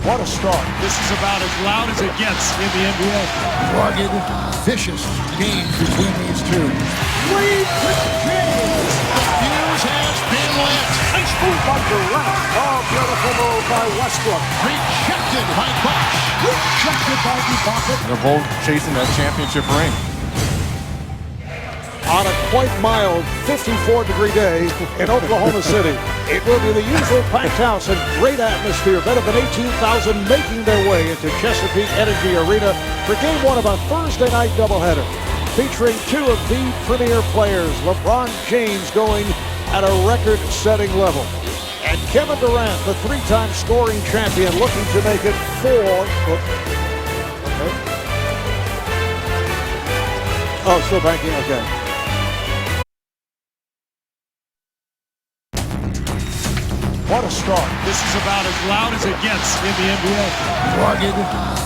What a start. This is about as loud as it gets in the NBA. Rugged, vicious game between these two. Lead to James. Fuse has been lit. Nice move by Durant. Oh, beautiful move by Westbrook. Rejected by Bosh. Rejected by Duncan. They're both chasing that championship ring. On a quite mild 54-degree day in Oklahoma City. It will be the usual packed house and great atmosphere. Better than 18,000 making their way into Chesapeake Energy Arena for game one of a Thursday night doubleheader. Featuring two of the premier players, LeBron James going at a record-setting level. And Kevin Durant, the three-time scoring champion, looking to make it four. Okay. Oh, still banking, okay. What a start. This is about as loud as it gets in the NBA. Rugged,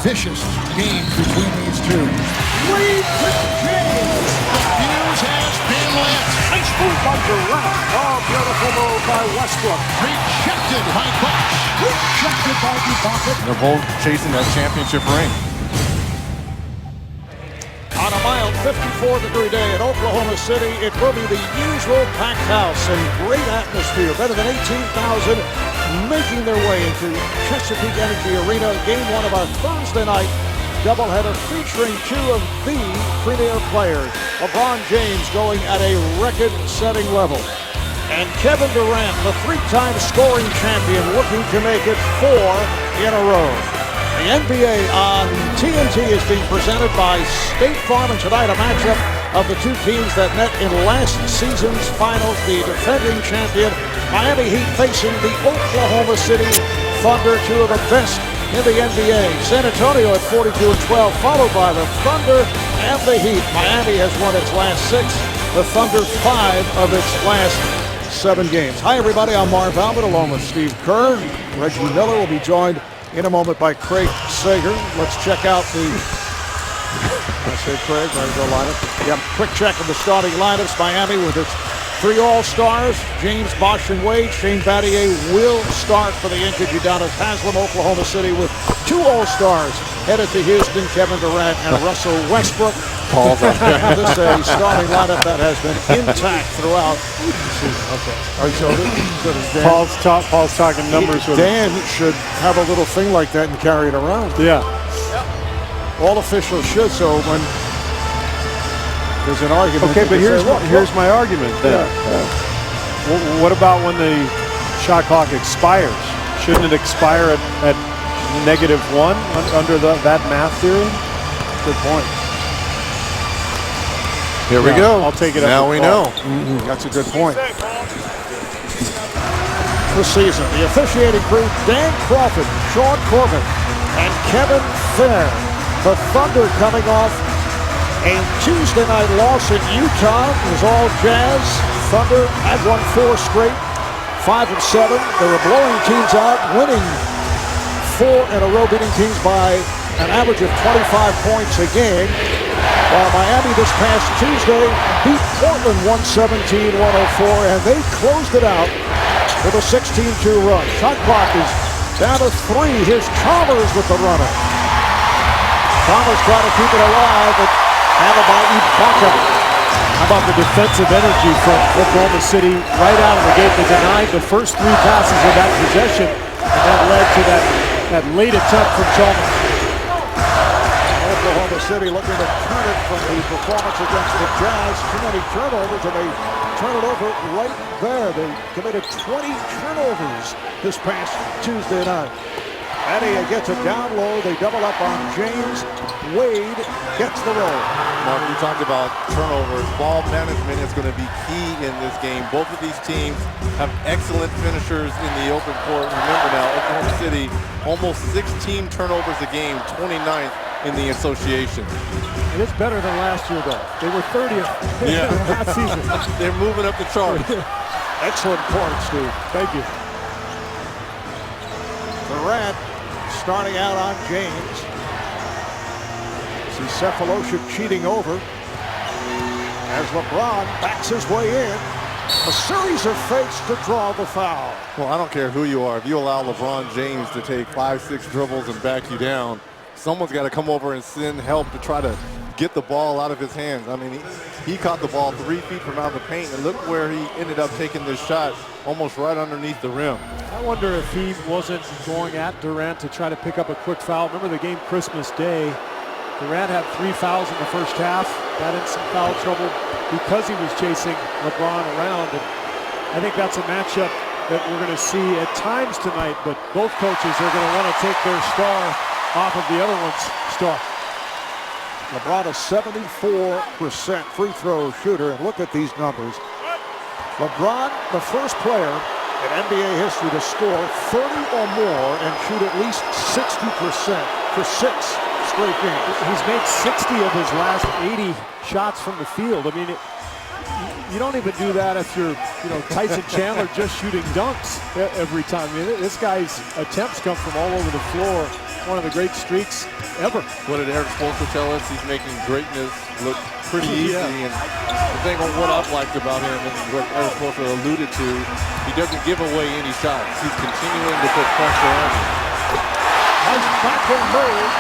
vicious game between these two. Lead to James. Fuse has been lit. Nice move by Durant. Oh, beautiful move by Westbrook. Rejected by Bosh. Rejected by Duncan. They're both chasing that championship ring. On a mild 54-degree day in Oklahoma City, it will be the usual packed house and great atmosphere. Better than 18,000 making their way into Chesapeake Energy Arena. Game one of our Thursday night doubleheader featuring two of the premier players. LeBron James going at a record-setting level. And Kevin Durant, the three-time scoring champion, looking to make it four in a row. The NBA on TNT is being presented by State Farm, and tonight a matchup of the two teams that met in last season's finals. The defending champion Miami Heat facing the Oklahoma City Thunder, two of the best in the NBA. San Antonio at 42-12, followed by the Thunder and the Heat. Miami has won its last six, the Thunder 5 of its last 7 games. Hi everybody, I'm Marv Albert along with Steve Kerr. Reggie Miller will be joined in a moment by Craig Sager. Let's check out the, I say Craig, ready to go lineup. Yep, quick check of the starting lineups. Miami with its 3 All-Stars, James, Bosh, and Wade. Shane Battier will start for the injured Udonis Haslem. Oklahoma City with 2 All-Stars headed to Houston, Kevin Durant and Russell Westbrook. Paul's on. This is a starting lineup that has been intact throughout. Okay. Are you sure? Paul's talking numbers with Dan should have a little thing like that and carry it around. Yeah. All officials should, so when there's an argument. Okay, but here's my argument then. What about when the shot clock expires? Shouldn't it expire at -1 under that math theory? Good point. Here we go. I'll take it up. Now we know. That's a good point. This season, the officiating crew, Dan Crawford, Sean Corbin, and Kevin Fair. The Thunder coming off a Tuesday night loss in Utah. It was all Jazz. Thunder had won 4 straight, 5 and 7. They were blowing teams out, winning 4 in a row, beating teams by an average of 25 points a game. While Miami this past Tuesday beat Portland 117-104, and they closed it out with a 16-2 run. Shot clock is down to 3. Here's Chalmers with the runner. Chalmers trying to keep it alive, but handled by Ibaka. How about the defensive energy from Oklahoma City right out of the gate? They denied the first 3 passes of that possession, and that led to that late attempt from Chalmers. Oklahoma City looking to turn it from the performance against the Jazz. Too many turnovers, and they turn it over right there. They committed 20 turnovers this past Tuesday night. Eddie gets it down low. They double up on James. Wade gets the roll. Mark, you talked about turnovers. Ball management is going to be key in this game. Both of these teams have excellent finishers in the open court. Remember now, Oklahoma City, almost 16 turnovers a game, 29th in the association. It is better than last year, though. They were 30th last season. They're moving up the chart. Excellent point, Steve. Thank you. Durant starting out on James. See Cephalosha cheating over as LeBron backs his way in. A series of fakes to draw the foul. Well, I don't care who you are. If you allow LeBron James to take 5-6 dribbles and back you down, someone's got to come over and send help to try to get the ball out of his hands. I mean, he caught the ball 3 feet from out of the paint, and look where he ended up taking this shot, almost right underneath the rim. I wonder if he wasn't going at Durant to try to pick up a quick foul. Remember the game Christmas Day? Durant had 3 fouls in the first half. Got in some foul trouble because he was chasing LeBron around. And I think that's a matchup that we're going to see at times tonight, but both coaches are going to want to take their star off of the other one's star. LeBron, a 74% free throw shooter, and look at these numbers. LeBron, the first player in NBA history to score 30 or more and shoot at least 60% for 6 straight games. He's made 60 of his last 80 shots from the field. I mean, you don't even do that if you're, Tyson Chandler just shooting dunks every time. I mean, this guy's attempts come from all over the floor. One of the great streaks ever. What did Eric Spoelstra tell us? He's making greatness look pretty easy. And the thing on what I've liked about him and what Eric Spoelstra alluded to, he doesn't give away any shots. He's continuing to put pressure on him. Nice backhand move.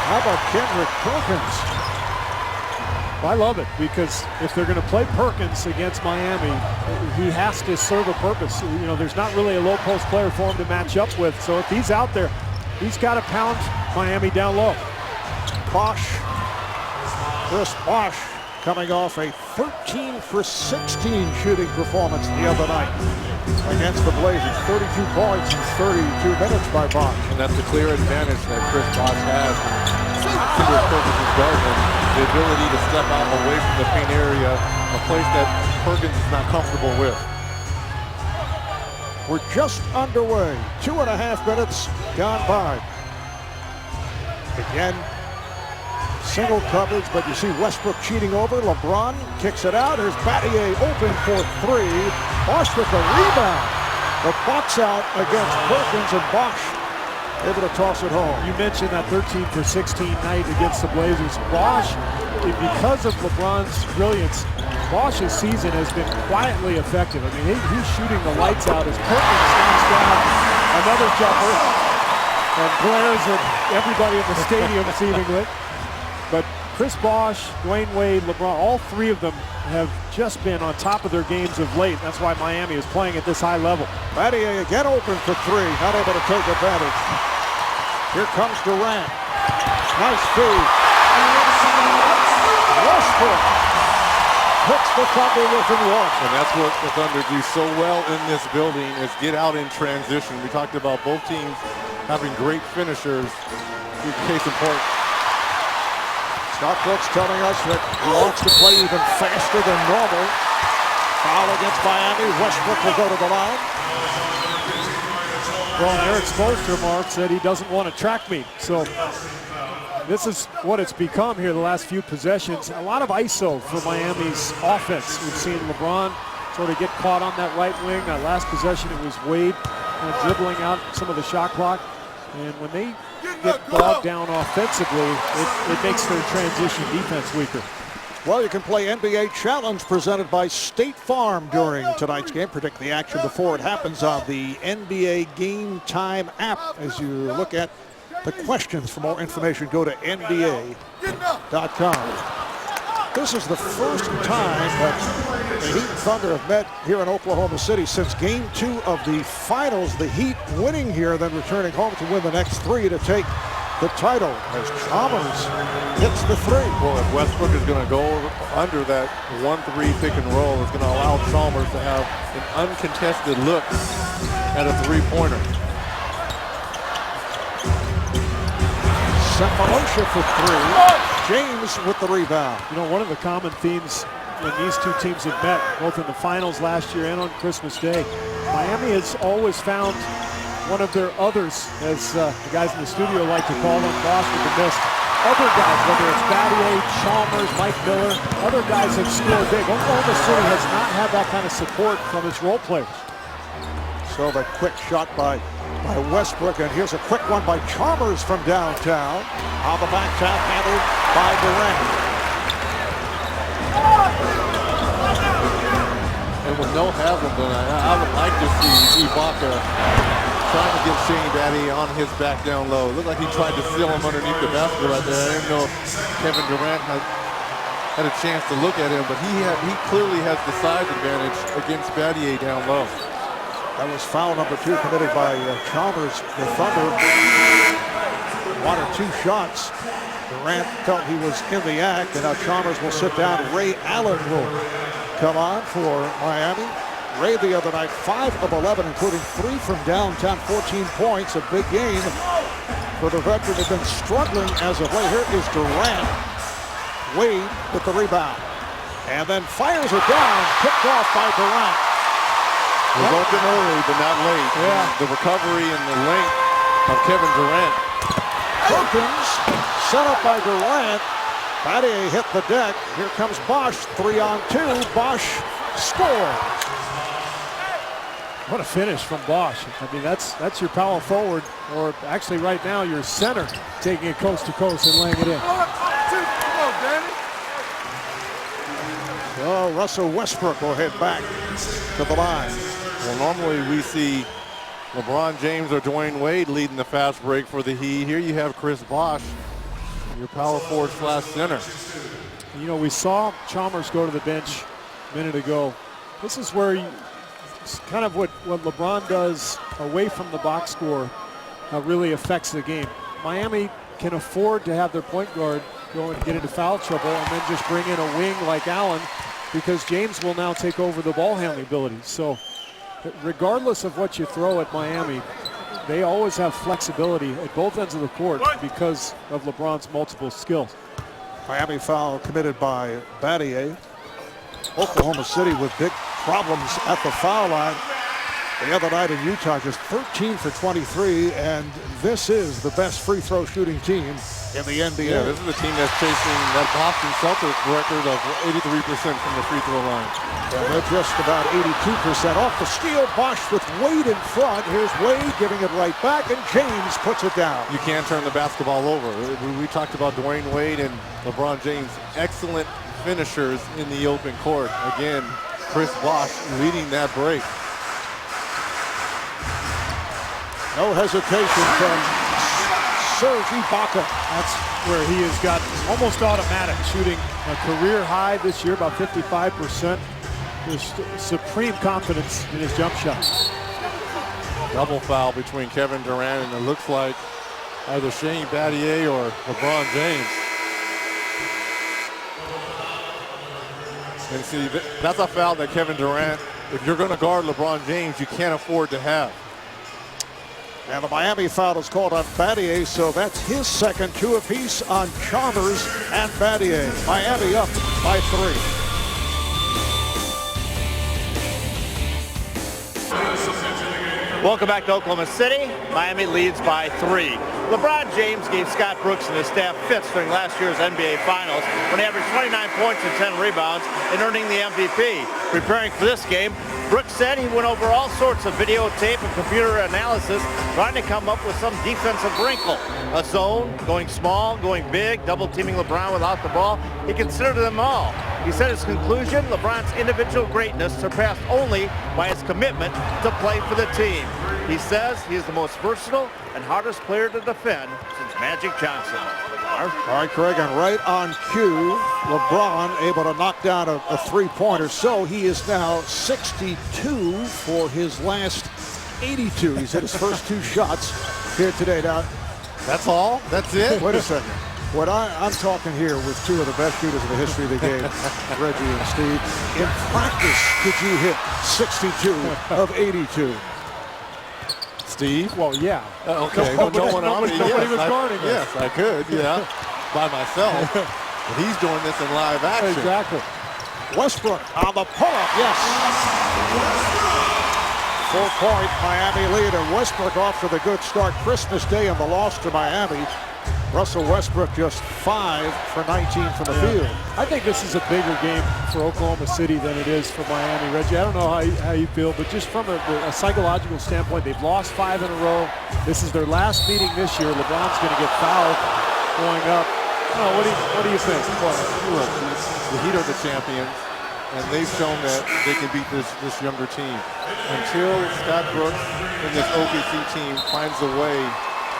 How about Kendrick Perkins? I love it because if they're going to play Perkins against Miami, he has to serve a purpose. There's not really a low post player for him to match up with. So if he's out there, he's got to pound Miami down low. Bosh, Chris Bosh, coming off a 13 for 16 shooting performance the other night against the Blazers. 32 points in 32 minutes by Bosh. And that's the clear advantage that Chris Bosh has. Single Perkins' guard. The ability to step out away from the paint area, a place that Perkins is not comfortable with. We're just underway. 2.5 minutes gone by. Again, single coverage, but you see Westbrook cheating over. LeBron kicks it out. Here's Battier open for 3. Bosh with the rebound. The box out against Perkins, and Bosh able to toss it home. You mentioned that 13 for 16 night against the Blazers. Bosh, because of LeBron's brilliance, Bosh's season has been quietly effective. I mean, he's shooting the lights out as Perkins knocks down another jumper and glares at everybody in the stadium seemingly. But Chris Bosh, Dwayne Wade, LeBron, all 3 of them have just been on top of their games of late. That's why Miami is playing at this high level. Battier again open for 3, not able to take advantage. Here comes Durant. Nice feed. Westbrook puts the Thunder within 1. And that's what the Thunder do so well in this building is get out in transition. We talked about both teams having great finishers. Case in point. Scott Brooks telling us that he wants to play even faster than normal. Foul against Miami. Westbrook will go to the line. Well, Eric Spoelstra, Mark, said he doesn't want a track meet. So this is what it's become here the last few possessions. A lot of ISO for Miami's offense. We've seen LeBron sort of get caught on that right wing. That last possession, it was Wade kind of dribbling out some of the shot clock. And when they get bogged down offensively, it makes their transition defense weaker. Well, you can play NBA Challenge presented by State Farm during tonight's game. Predict the action before it happens on the NBA Game Time app. As you look at the questions, for more information, go to NBA.com. This is the first time that the Heat and Thunder have met here in Oklahoma City since Game 2 of the Finals. The Heat winning here, then returning home to win the next 3 to take the title as Chalmers hits the 3. Well, if Westbrook is going to go under that 1-3 pick and roll, it's going to allow Chalmers to have an uncontested look at a 3-pointer. Semmelosha for 3. James with the rebound. One of the common themes when these two teams have met, both in the finals last year and on Christmas Day, Miami has always found one of their others, as the guys in the studio like to call them, Bosh with the mist. Other guys, whether it's Battier, Chalmers, Mike Miller, other guys have scored big. Oklahoma City has not had that kind of support from its role players. So the quick shot by Westbrook, and here's a quick one by Chalmers from downtown. On the back tap, handled by Durant. And with no Hazelton, I would like to see Ibaka trying to get Shane Batty on his back down low. Looked like he tried to seal him underneath the basket right there. I didn't know if Kevin Durant had a chance to look at him, but he clearly has the size advantage against Battier down low. That was foul number 2 committed by Chalmers. The Thunder 1 or 2 shots. Durant felt he was in the act, and now Chalmers will sit down. Ray Allen will come on for Miami. Ray the other night, 5 of 11, including 3 from downtown, 14 points, a big game for the veteran. They've been struggling as of late. Here is Durant. Wade with the rebound. And then fires it down, picked off by Durant. Was open early, but not late. Yeah. The recovery and the length of Kevin Durant. Perkins, set up by Durant. Battier hit the deck. Here comes Bosh, 3-on-2. Bosh scores. What a finish from Bosh. I mean, that's your power forward, or actually right now your center, taking it coast to coast and laying it in. Oh, Russell Westbrook will head back to the line. Well, normally we see LeBron James or Dwayne Wade leading the fast break for the Heat. Here you have Chris Bosh, your power forward / center. You know, we saw Chalmers go to the bench a minute ago. This is where it's kind of what LeBron does away from the box score really affects the game. Miami can afford to have their point guard go and get into foul trouble and then just bring in a wing like Allen, because James will now take over the ball handling ability. So regardless of what you throw at Miami, they always have flexibility at both ends of the court because of LeBron's multiple skills. Miami foul committed by Battier. Oklahoma City with big problems at the foul line. The other night in Utah, just 13 for 23, and this is the best free throw shooting team in the NBA. Yeah, this is the team that's chasing that Boston Celtics record of 83% from the free throw line. And they're just about 82% off the steal. Bosh with Wade in front. Here's Wade giving it right back, and James puts it down. You can't turn the basketball over. We talked about Dwayne Wade and LeBron James, excellent finishers in the open court. Again, Chris Bosh leading that break. No hesitation from Serge Ibaka. That's where he has got almost automatic shooting, a career high this year, about 55%. There's supreme confidence in his jump shot. Double foul between Kevin Durant and it looks like either Shane Battier or LeBron James. And see, that's a foul that Kevin Durant, if you're going to guard LeBron James, you can't afford to have. And the Miami foul is called on Battier, so that's his second, 2 apiece on Chalmers and Battier. Miami up by 3. Welcome back to Oklahoma City. Miami leads by 3. LeBron James gave Scott Brooks and his staff fits during last year's NBA Finals when he averaged 29 points and 10 rebounds and earning the MVP. Preparing for this game, Brooks said he went over all sorts of videotape and computer analysis trying to come up with some defensive wrinkle. A zone, going small, going big, double teaming LeBron without the ball. He considered them all. He said his conclusion, LeBron's individual greatness surpassed only by his commitment to play for the team. He says he is the most versatile and hardest player to defend since Magic Johnson. All right, Craig, and right on cue, LeBron able to knock down a three-pointer. So he is now 62 for his last 82. He's hit his first 2 shots here today. Now, That's all? That's it? wait a second. What I'm talking here with 2 of the best shooters in the history of the game, Reggie and Steve. In practice, could you hit 62 of 82? Steve? Well, yeah. Okay, Nobody yes, was guarding him. Yes, I could, yeah, by myself. But he's doing this in live action. Exactly. Westbrook on the pull-up, yes. 4-point Miami lead, and Westbrook off to the good start Christmas Day in the loss to Miami. Russell Westbrook just 5 for 19 from the field. I think this is a bigger game for Oklahoma City than it is for Miami. Reggie, I don't know how you feel, but just from a psychological standpoint, they've lost 5 in a row. This is their last meeting this year. LeBron's going to get fouled going up. Oh, what do you think? Well, the Heat are the champions. and they've shown that they can beat this younger team. Until Scott Brooks and this OKC team finds a way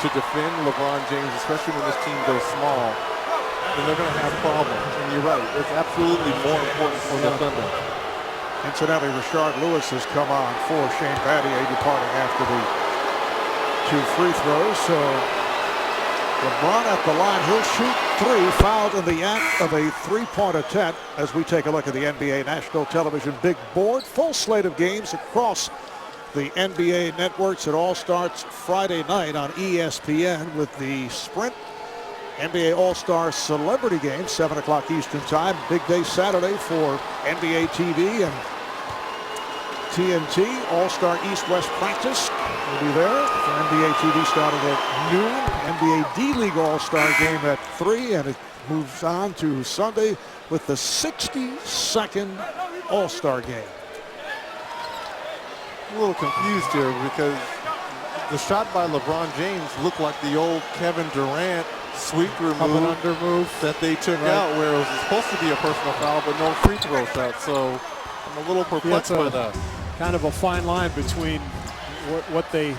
to defend LeBron James, especially when this team goes small, then they're going to have problems. And you're right, it's absolutely more important for the Thunder. Incidentally, Rashard Lewis has come on for Shane Battier, departing after the 2 free throws. So LeBron at the line, he'll shoot 3, fouled in the act of a 3-point attempt. As we take a look at the NBA National Television big board, full slate of games across the NBA networks. It all starts Friday night on ESPN with the Sprint NBA All-Star Celebrity Game, 7 o'clock Eastern Time. Big day Saturday for NBA TV and TNT. All-Star East-West practice will be there for NBA TV starting at noon. NBA D-League All-Star Game at 3, and it moves on to Sunday with the 62nd All-Star Game. I'm a little confused here because the shot by LeBron James looked like the old Kevin Durant sweep-through move under move that they took out, where it was supposed to be a personal foul, but no free throw shot. So I'm a little perplexed by that. Kind of a fine line between what they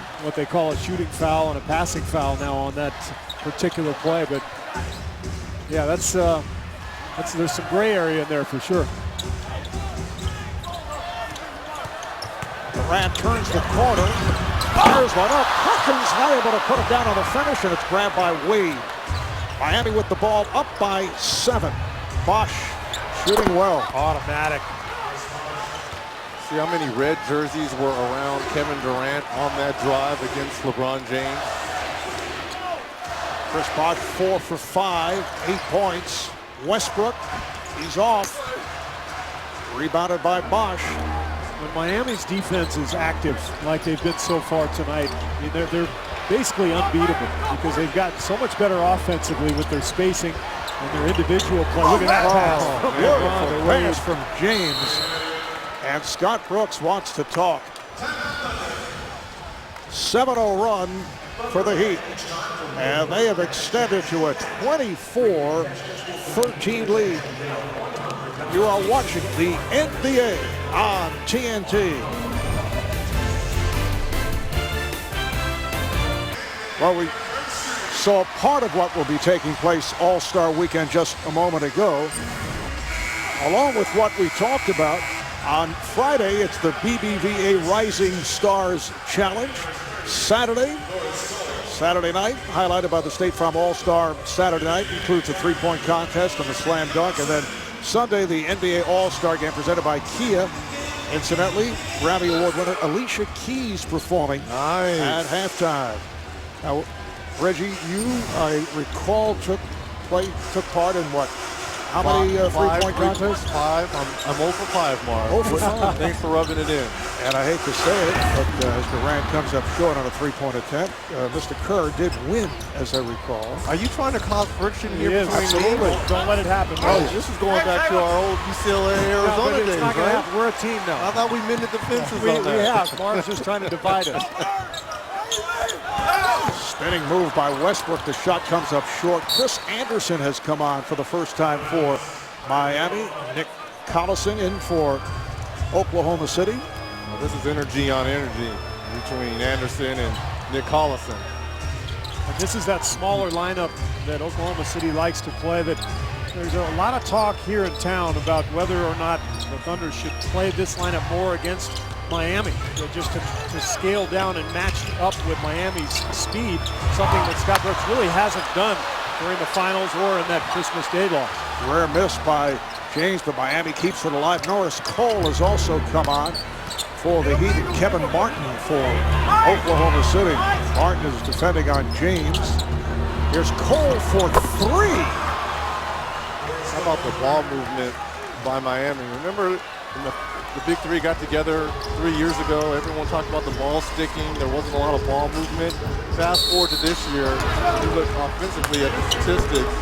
call a shooting foul and a passing foul now on that particular play. But yeah, there's some gray area in there for sure. Durant turns the corner, fires one up. Perkins not able to put it down on the finish, and it's grabbed by Wade. Miami with the ball up by 7. Bosh shooting well. Automatic. See how many red jerseys were around Kevin Durant on that drive against LeBron James? Chris Bosh 4 for 5, 8 points. Westbrook, he's off. Rebounded by Bosh. When Miami's defense is active like they've been so far tonight, I mean, they're basically unbeatable because they've got so much better offensively with their spacing and their individual play. Look at that pass. Beautiful pass from James. And Scott Brooks wants to talk. 7-0 run for the Heat. And they have extended to a 24-13 lead. You are watching the NBA on TNT. Well, we saw part of what will be taking place All-Star Weekend just a moment ago. Along with what we talked about, on Friday, it's the BBVA Rising Stars Challenge. Saturday night, highlighted by the State Farm All-Star Saturday Night, includes a 3-point contest and a slam dunk. And then Sunday, the NBA All-Star Game presented by Kia. Incidentally, Grammy Award winner Alicia Keys performing at halftime. Now, Reggie, you, I recall, took part in what? How many 3-point contests? 5. I'm 0 for 5, Mark. 0 for 5. Thanks for rubbing it in. And I hate to say it, but as Durant comes up short on a 3-point attempt, Mr. Kerr did win, as I recall. Are you trying to cause friction here between absolutely. teams? Don't let it happen. Oh, this is going back to our old UCLA Arizona days, right? We're a team now. I thought we mended the fences We on that. have. Mark's just trying to divide us. Spinning move by Westbrook. The shot comes up short. Chris Anderson has come on for the first time for Miami. Nick Collison in for Oklahoma City. Well, this is energy on energy between Anderson and Nick Collison. And this is that smaller lineup that Oklahoma City likes to play. That there's a lot of talk here in town about whether or not the Thunder should play this lineup more against Miami, just to scale down and match up with Miami's speed, something that Scott Brooks really hasn't done during the finals or in that Christmas Day loss. Rare miss by James, but Miami keeps it alive. Norris Cole has also come on for the Heat. Kevin Martin for Oklahoma City. Martin is defending on James. Here's Cole for 3. How about the ball movement by Miami? Remember when the Big Three got together 3 years ago, everyone talked about the ball sticking. There wasn't a lot of ball movement. Fast forward to this year, you look offensively at the statistics.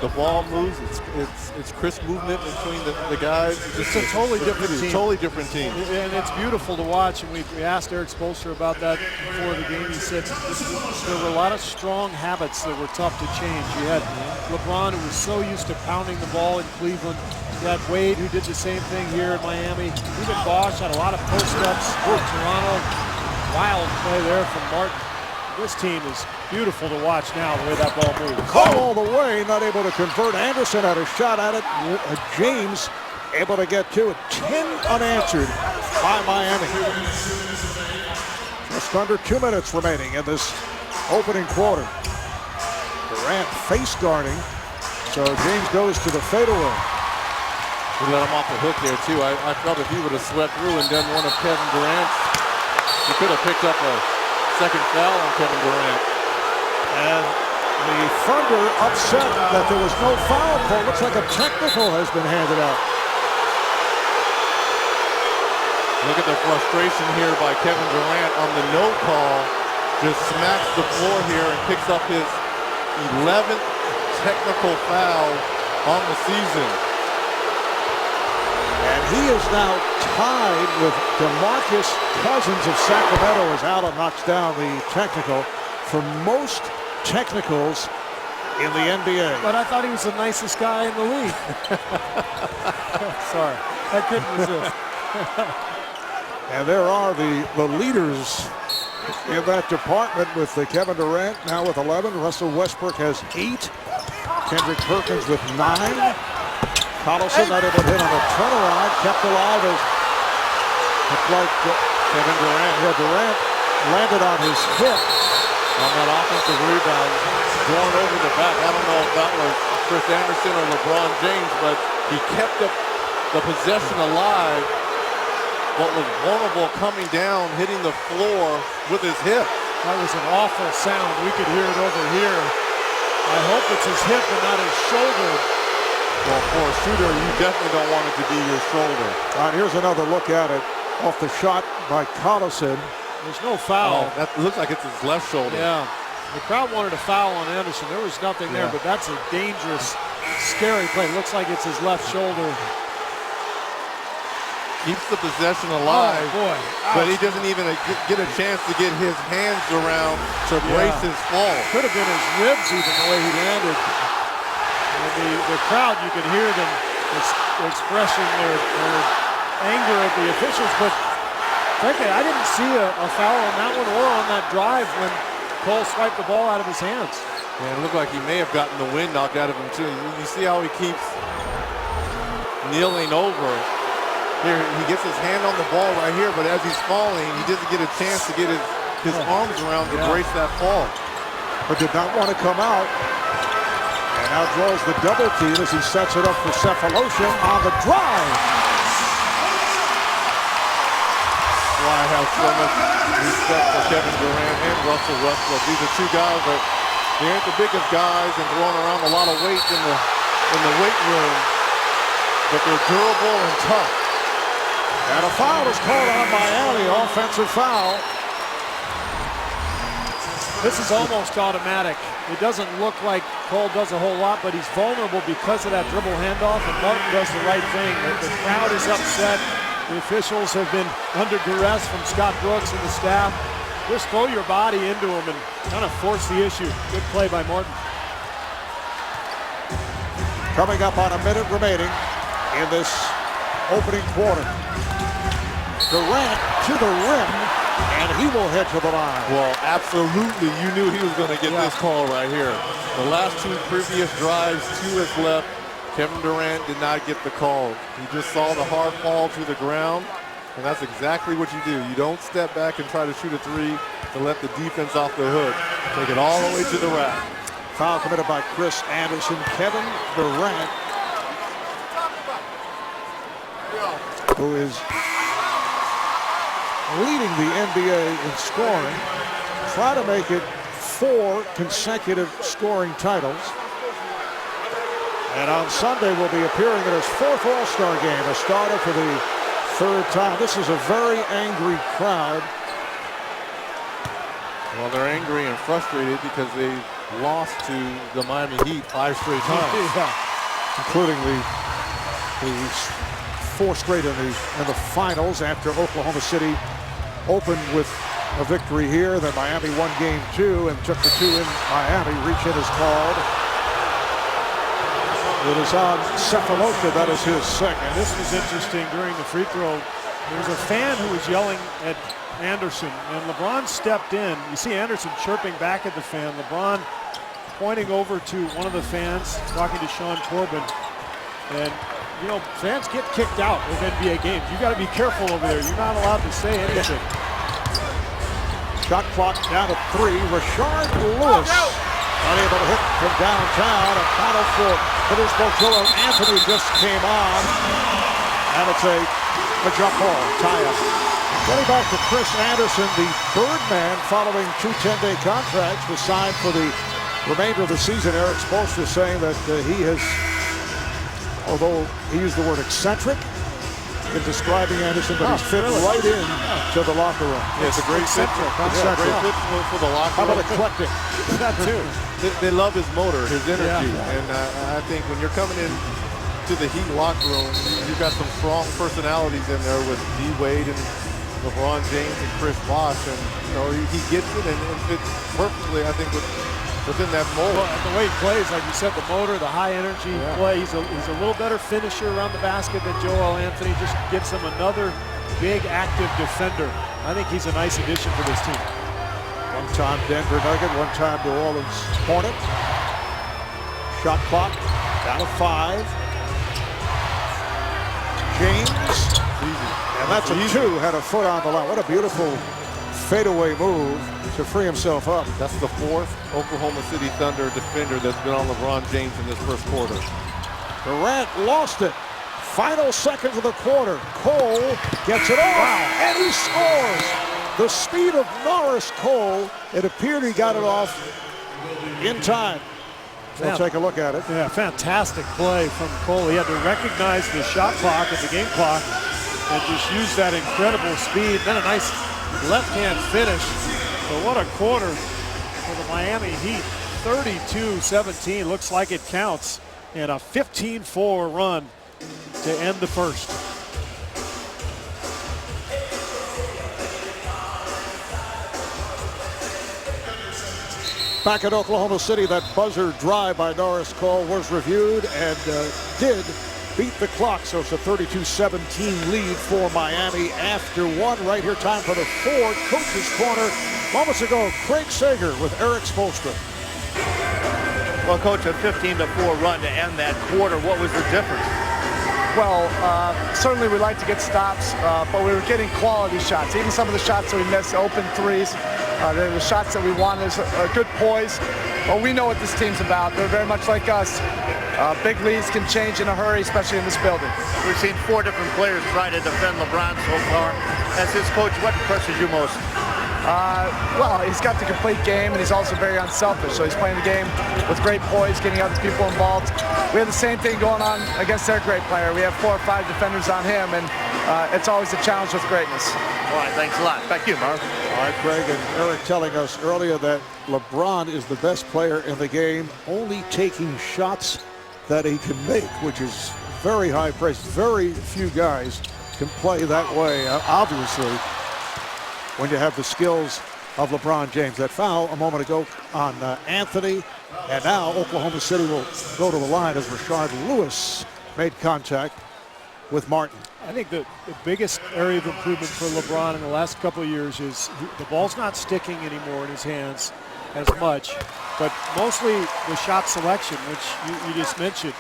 The ball moves. It's crisp movement between the guys. It's a totally different team. Totally different team. And it's beautiful to watch. And we asked Eric Spoelstra about that before the game. He said there were a lot of strong habits that were tough to change. You had LeBron, who was so used to pounding the ball in Cleveland, You had Wade, who did the same thing here in Miami. Even Bosh had a lot of post-ups for Toronto. Wild play there from Martin. This team is beautiful to watch now, the way that ball moves. All the way, not able to convert. Anderson had a shot at it. James able to get to it. 10 unanswered by Miami. Just under 2 minutes remaining in this opening quarter. Durant face guarding. So James goes to the fadeaway. He let him off the hook there, too. I felt if he would have swept through and done one of Kevin Durant's, he could have picked up a second foul on Kevin Durant. And the Thunder upset that there was no foul call. Looks like a technical has been handed out. Look at the frustration here by Kevin Durant on the no call. Just smacks the floor here and picks up his 11th technical foul on the season. And he is now tied with DeMarcus Cousins of Sacramento as Allen knocks down the technical for most technicals in the NBA. But I thought he was the nicest guy in the league. Sorry, I couldn't resist. And there are the leaders in that department with Kevin Durant now with 11. Russell Westbrook has 8. Kendrick Perkins with 9. Collison not able to hit on a turnaround, kept alive as looked like Kevin Durant. Yeah, Durant landed on his hip on that offensive rebound, going over the back. I don't know if that was Chris Anderson or LeBron James, but he kept the possession alive. What was vulnerable coming down, hitting the floor with his hip. That was an awful sound. We could hear it over here. I hope it's his hip and not his shoulder. Well, for a shooter, you definitely don't want it to be your shoulder. All right, here's another look at it off the shot by Collison. There's no foul. Oh, that looks like it's his left shoulder. Yeah. The crowd wanted a foul on Anderson. There was nothing there, but that's a dangerous, scary play. Looks like it's his left shoulder. Keeps the possession alive, boy. But he doesn't even get a chance to get his hands around to brace his fall. Could have been his ribs even the way he landed. And the crowd, you can hear them expressing their anger at the officials, but frankly, I didn't see a foul on that one or on that drive when Cole swiped the ball out of his hands. Yeah, it looked like he may have gotten the wind knocked out of him too. You see how he keeps kneeling over. Here, he gets his hand on the ball right here, but as he's falling, he doesn't get a chance to get his arms around to brace that fall. But did not want to come out. And now draws the double team as he sets it up for Cephaloshin on the drive. Why I have so much respect for Kevin Durant and Russell Westbrook. These are two guys that they aren't the biggest guys and throwing around a lot of weight in the weight room, but they're durable and tough. And a foul is called on Miami, offensive foul. This is almost automatic. It doesn't look like Cole does a whole lot, but he's vulnerable because of that dribble handoff, and Martin does the right thing. The crowd is upset. The officials have been under duress from Scott Brooks and the staff. Just throw your body into him and kind of force the issue. Good play by Martin. Coming up on a minute remaining in this opening quarter. Durant to the rim, and he will head to the line. Well, absolutely. You knew he was going to get this call right here. The last two previous drives, 2 is left. Kevin Durant did not get the call. He just saw the hard fall to the ground, and that's exactly what you do. You don't step back and try to shoot a 3 to let the defense off the hook. Take it all the way to the rack. Foul committed by Chris Anderson. Kevin Durant, who is leading the NBA in scoring, try to make it 4 consecutive scoring titles. And on Sunday will be appearing in his 4th All-Star game, a starter for the 3rd time. This is a very angry crowd. Well, they're angry and frustrated because they lost to the Miami Heat 5 straight times. Including the 4 straight in the finals after Oklahoma City opened with a victory here. Then Miami won game 2 and took the 2 in Miami. Reach in is called. It is on Cephalota. That is his second. This was interesting during the free throw. There was a fan who was yelling at Anderson, and LeBron stepped in. You see Anderson chirping back at the fan. LeBron pointing over to one of the fans, talking to Sean Corbin. And, you know, fans get kicked out of NBA games. You got to be careful over there. You're not allowed to say anything. Shot clock down to 3. Rashard Lewis unable to hit from downtown. A battle for Huddersfield. Karl-Anthony just came on. And it's a jump ball, tie-up. Getting back to Chris Anderson, the Birdman, following 2 10-day contracts, was signed for the remainder of the season. Eric Bosh was saying that he has, although he used the word eccentric in describing Anderson, but he's fit right in to the locker room. Yeah, it's a great fit. Great fit for the locker room. How about eclectic? That too. They love his motor, his energy, and I think when you're coming in to the Heat locker room, you've got some strong personalities in there with D-Wade and LeBron James and Chris Bosh, and you know he gets it and fits perfectly, I think, within that mold. Well, and the way he plays, like you said, the motor, the high energy play. He's a little better finisher around the basket than Karl-Anthony. Just gets him another big, active defender. I think he's a nice addition for this team. One-time Denver Nugget, one-time New Orleans Hornet. Shot clock down to 5. James, and that's a 2, had a foot on the line. What a beautiful fadeaway move to free himself up. That's the 4th Oklahoma City Thunder defender that's been on LeBron James in this first quarter. Durant lost it. Final seconds of the quarter. Cole gets it off, and he scores. The speed of Norris Cole, it appeared he got it off in time. We'll take a look at it. Yeah, fantastic play from Cole. He had to recognize the shot clock and the game clock and just use that incredible speed. Then a nice left-hand finish. But what a quarter for the Miami Heat. 32-17, looks like it counts. And a 15-4 run to end the first. Back at Oklahoma City, that buzzer drive by Norris Cole was reviewed and did beat the clock. So it's a 32-17 lead for Miami after 1. Right here, time for the Ford Coach's Corner. Moments ago, Craig Sager with Eric Spoelstra. Well, Coach, a 15-4 run to end that quarter. What was the difference? Well, certainly we like to get stops, but we were getting quality shots. Even some of the shots that we missed, open threes, they're the shots that we wanted, a good poise. Well, we know what this team's about. They're very much like us. Big leads can change in a hurry, especially in this building. We've seen 4 different players try to defend LeBron so far. As his coach, what impresses you most? Well, he's got the complete game, and he's also very unselfish. So he's playing the game with great poise, getting other people involved. We have the same thing going on against their great player. We have 4 or 5 defenders on him, and it's always a challenge with greatness. All right, thanks a lot. Thank you, Marv. All right, Craig and Eric telling us earlier that LeBron is the best player in the game, only taking shots that he can make, which is very high praise. Very few guys can play that way, obviously, when you have the skills of LeBron James. That foul a moment ago on Anthony, and now Oklahoma City will go to the line as Rashard Lewis made contact with Martin. I think the biggest area of improvement for LeBron in the last couple of years is the ball's not sticking anymore in his hands as much, but mostly the shot selection, which you just mentioned.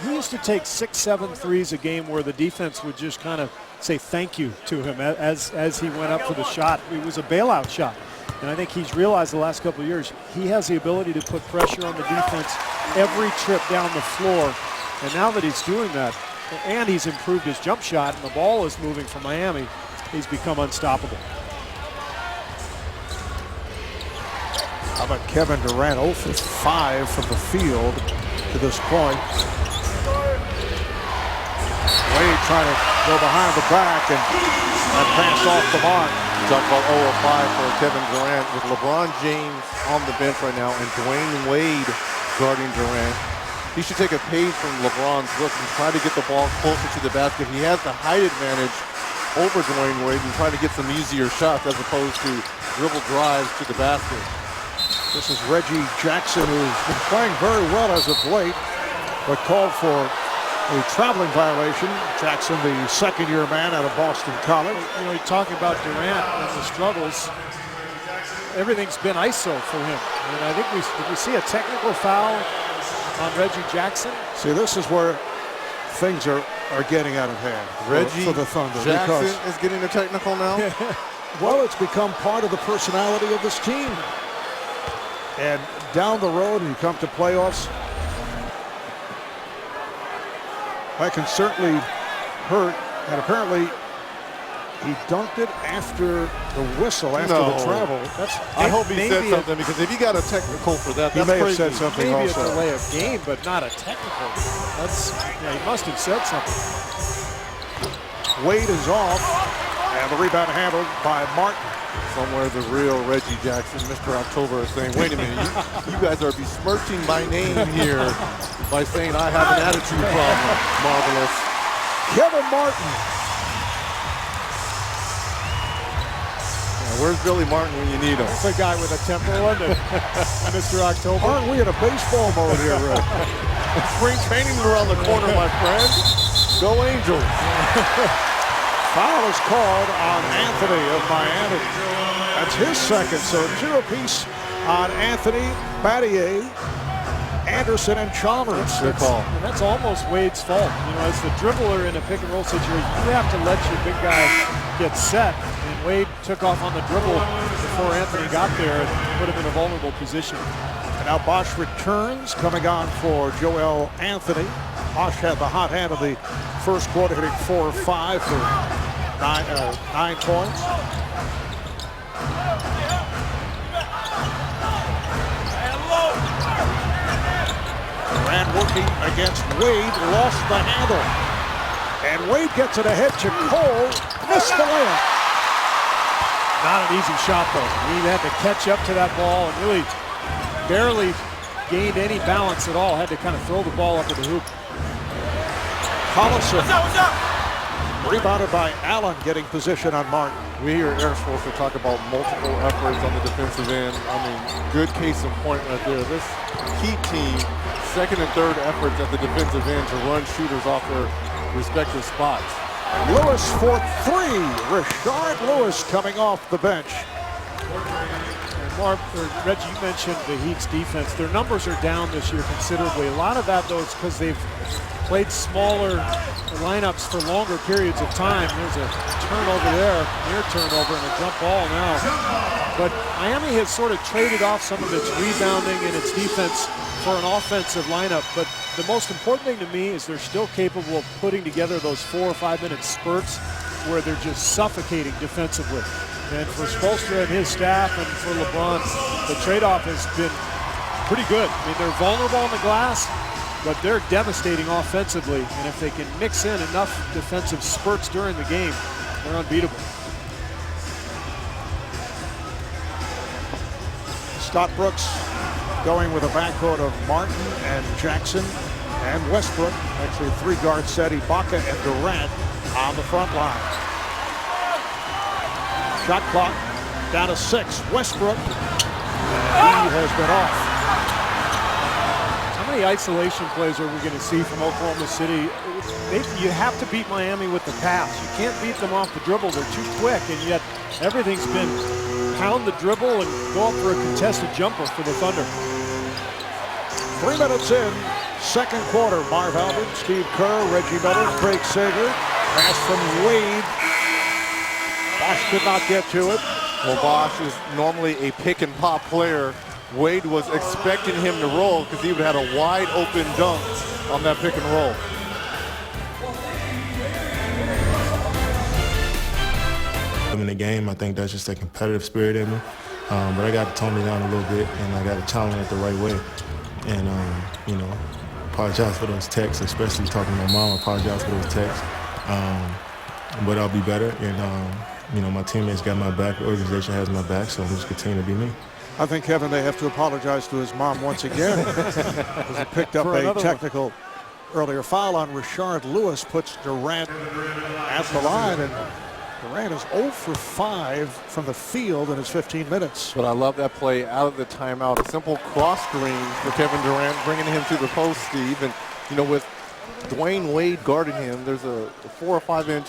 He used to take 6-7 threes a game where the defense would just kind of say thank you to him as he went up for the shot. It was a bailout shot. And I think he's realized the last couple of years he has the ability to put pressure on the defense every trip down the floor. And now that he's doing that, and he's improved his jump shot, and the ball is moving for Miami, he's become unstoppable. How about Kevin Durant, 0 for 5 from the field to this point. Wade trying to go behind the back and pass off the mark. Talk about 0 of 5 for Kevin Durant with LeBron James on the bench right now and Dwayne Wade guarding Durant. He should take a page from LeBron's look and try to get the ball closer to the basket. He has the height advantage over Dwayne Wade and try to get some easier shots as opposed to dribble drives to the basket. This is Reggie Jackson, who's been playing very well as of late. but called for a traveling violation. Jackson, the second-year man out of Boston College. You know, you're talking about Durant and the struggles. Everything's been ISO for him. And I think did we see a technical foul on Reggie Jackson? See, this is where things are getting out of hand for the Thunder. Jackson is getting a technical now? Well, it's become part of the personality of this team. And down the road, when you come to playoffs, that can certainly hurt. And apparently, he dunked it after the whistle, after the travel. I hope he said something, because if he got a technical for that, that's may crazy. have said something Maybe also. a delay of game, but not a technical. He must have said something. Wade is off, and the rebound handled by Martin. Somewhere the real Reggie Jackson, Mr. October, is saying, wait a minute, you guys are besmirching my name here by saying I have an attitude problem. Marvelous. Kevin Martin. Where's Billy Martin when you need him? It's a guy with a temper, wasn't it? Mr. October. Aren't we in a baseball mode here, Rick? Spring training around the corner, my friend. Go Angels. Foul is called on Anthony of Miami. That's his second, so 2 apiece on Anthony, Battier, Anderson, and Chalmers. Good call. And that's almost Wade's fault. You know, as the dribbler in a pick and roll situation, you have to let your big guy get set. And Wade took off on the dribble before Anthony got there and put him in a vulnerable position. And now Bosh returns, coming on for Joel Anthony. Bosh had the hot hand of the first quarter, hitting 4 or 5 for 9 points. Durant working against Wade, lost the handle. And Wade gets it ahead to Cole, missed the layup. Not an easy shot, though. He had to catch up to that ball and really barely gained any balance at all. Had to kind of throw the ball up at the hoop. Collison. Rebounded by Allen, getting position on Martin. We hear Air Force to talk about multiple efforts on the defensive end. I mean, good case in point right there. This Heat team, second and third efforts at the defensive end to run shooters off their respective spots. Lewis for 3. Rashard Lewis coming off the bench. Reggie, you mentioned the Heat's defense. Their numbers are down this year considerably. A lot of that, though, is because they've played smaller lineups for longer periods of time. There's a turnover there, near turnover, and a jump ball now. But Miami has sort of traded off some of its rebounding and its defense for an offensive lineup. But the most important thing to me is they're still capable of putting together those 4 or 5 minute spurts where they're just suffocating defensively. And for Spoelstra and his staff and for LeBron, the trade-off has been pretty good. I mean, they're vulnerable on the glass, but they're devastating offensively. And if they can mix in enough defensive spurts during the game, they're unbeatable. Scott Brooks going with a backcourt of Martin and Jackson and Westbrook. Actually, 3-guard set, Ibaka and Durant on the front line. Shot clock down to 6. Westbrook, he has been off. How many isolation plays are we going to see from Oklahoma City? You have to beat Miami with the pass. You can't beat them off the dribble. They're too quick, and yet everything's been pound the dribble and go up for a contested jumper for the Thunder. 3 minutes in, second quarter. Marv Albert, Steve Kerr, Reggie Miller, Craig Sager. Pass from Wade. Bosh could not get to it. Well, Bosh is normally a pick and pop player. Wade was expecting him to roll because he would have had a wide open dunk on that pick and roll. In the game, I think that's just a competitive spirit in me. But I got to tone it down a little bit, and I got to challenge it the right way. And, you know, apologize for those texts, especially talking to my mom. Apologize for those texts. But I'll be better. And, you know, my teammates got my back. The organization has my back, so I'm just continue to be me. I think, Kevin, they have to apologize to his mom once again. Because he picked up a technical earlier foul on Rashard Lewis, puts Durant at the line, and Durant is 0 for 5 from the field in his 15 minutes. But I love that play out of the timeout. A simple cross screen for Kevin Durant, bringing him to the post, Steve. And You know, with Dwayne Wade guarding him, there's a 4 or 5 inch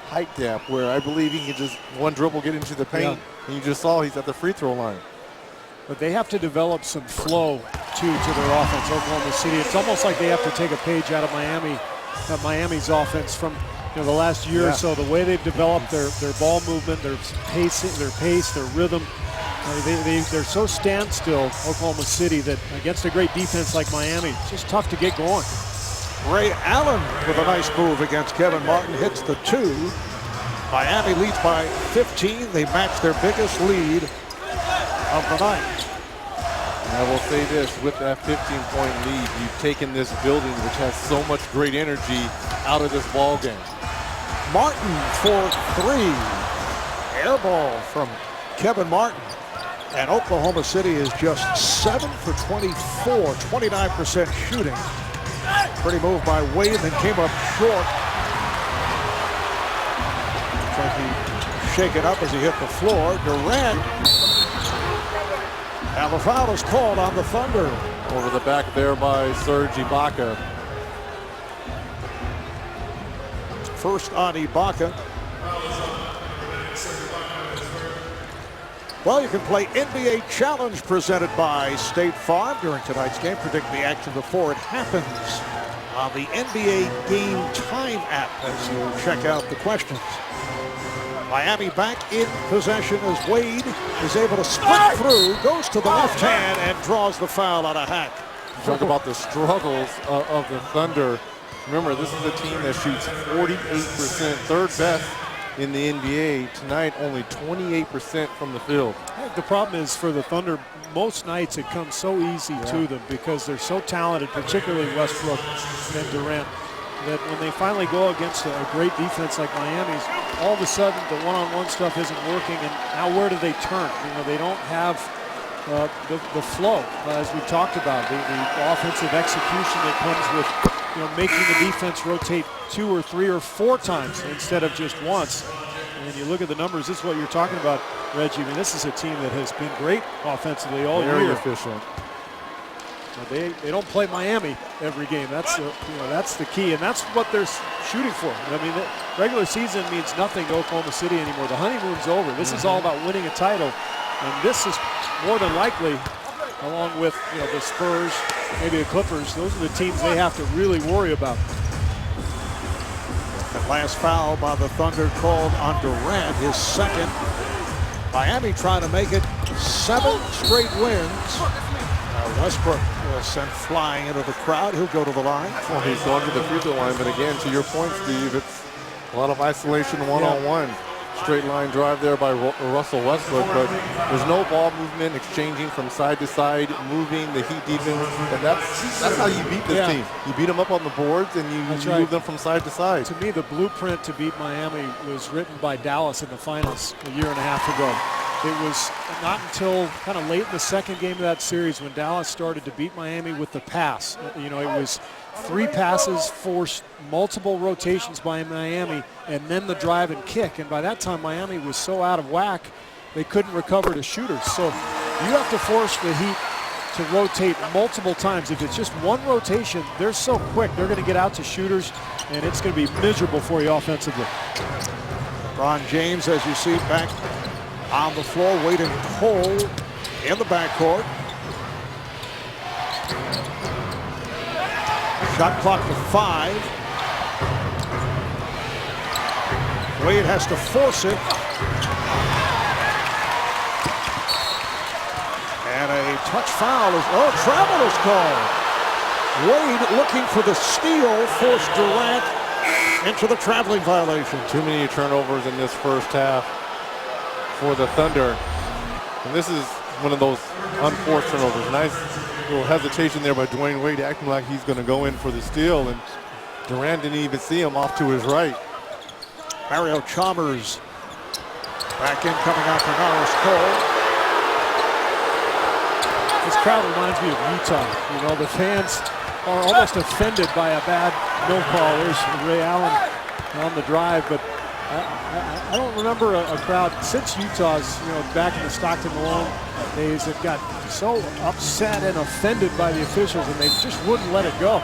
height gap where I believe he can just one dribble get into the paint, and you just saw he's at the free throw line. But they have to develop some flow, too, to their offense, Oklahoma City. It's almost like they have to take a page out of Miami's offense from the last year or so. The way they've developed their ball movement, their pace, their rhythm. They're so standstill, Oklahoma City, that against a great defense like Miami, it's just tough to get going. Ray Allen with a nice move against Kevin Martin, hits the 2. Miami leads by 15. They match their biggest lead of the night. And I will say this, with that 15-point lead, you've taken this building, which has so much great energy, out of this ball game. Martin for 3. Air ball from Kevin Martin. And Oklahoma City is just 7 for 24, 29% shooting. Pretty move by Wade, then came up short. Tried to shake it up as he hit the floor. Durant. And the foul is called on the Thunder. Over the back there by Serge Ibaka. First on Ibaka. Well, you can play NBA Challenge presented by State Farm during tonight's game. Predict the action before it happens on the NBA Game Time app as you check out the questions. Miami back in possession as Wade is able to split through, goes to the left hand and draws the foul on a hack. Talk about the struggles of the Thunder. Remember, this is a team that shoots 48%, third best in the NBA. Tonight, only 28% from the field. The problem is for the Thunder, most nights it comes so easy to them because they're so talented, particularly Westbrook and Durant, that when they finally go against a great defense like Miami's, all of a sudden the one-on-one stuff isn't working, and now where do they turn? They don't have the flow, as we talked about, the offensive execution that comes with making the defense rotate 2 or 3 or 4 times instead of just once. And you look at the numbers, this is what you're talking about, Reggie. I mean, this is a team that has been great offensively all year. Very efficient. They don't play Miami every game. That's the key, and that's what they're shooting for. I mean, the regular season means nothing to Oklahoma City anymore. The honeymoon's over. This is all about winning a title, and this is more than likely, along with the Spurs, maybe the Clippers. Those are the teams they have to really worry about. The last foul by the Thunder called on Durant, his second. Miami trying to make it 7 straight wins. Westbrook will send flying into the crowd. He'll go to the line. Well, he's going to the free throw line, but again, to your point, Steve, it's a lot of isolation one-on-one. Straight line drive there by Russell Westbrook, but there's no ball movement, exchanging from side to side, moving the Heat defense, and that's how you beat this team. You beat them up on the boards, and you move them from side to side. To me, the blueprint to beat Miami was written by Dallas in the finals a year and a half ago. It was not until kind of late in the second game of that series when Dallas started to beat Miami with the pass. It was 3 passes, forced multiple rotations by Miami, and then the drive and kick. And by that time, Miami was so out of whack, they couldn't recover to shooters. So you have to force the Heat to rotate multiple times. If it's just one rotation, they're so quick. They're going to get out to shooters, and it's going to be miserable for you offensively. LeBron James, as you see, back on the floor, waiting cold in the backcourt. Shot clock to 5. Wade has to force it. And a touch foul is, travel is called. Wade looking for the steal, forced Durant into the traveling violation. Too many turnovers in this first half for the Thunder. And this is one of those unforced turnovers. Nice little hesitation there by Dwayne Wade, acting like he's going to go in for the steal, and Durant didn't even see him off to his right. Mario Chalmers back in, coming out for Norris Cole. This crowd reminds me of Utah. The fans are almost offended by a bad no call. There's Ray Allen on the drive, but I don't remember a crowd since Utah's, back in the Stockton Malone days that got so upset and offended by the officials, and they just wouldn't let it go.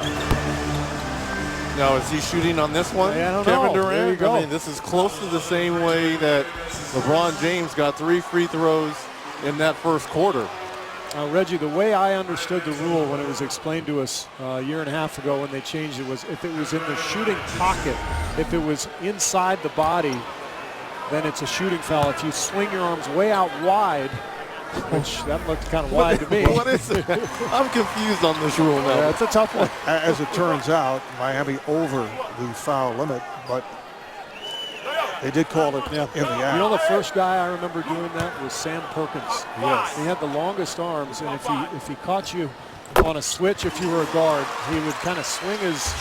Now, is he shooting on this one, I don't Kevin know. Durant? There you go. I mean, this is close to the same way that LeBron James got 3 free throws in that first quarter. Reggie, the way I understood the rule when it was explained to us a year and a half ago when they changed it was if it was in the shooting pocket, if it was inside the body, then it's a shooting foul. If you swing your arms way out wide, which that looked kind of wide to me. What is it? I'm confused on this rule now. Yeah, it's a tough one. As it turns out, Miami over the foul limit, but they did call it in the act. You know, the first guy I remember doing that was Sam Perkins. Yes. He had the longest arms, and if he caught you on a switch, if you were a guard, he would kind of swing his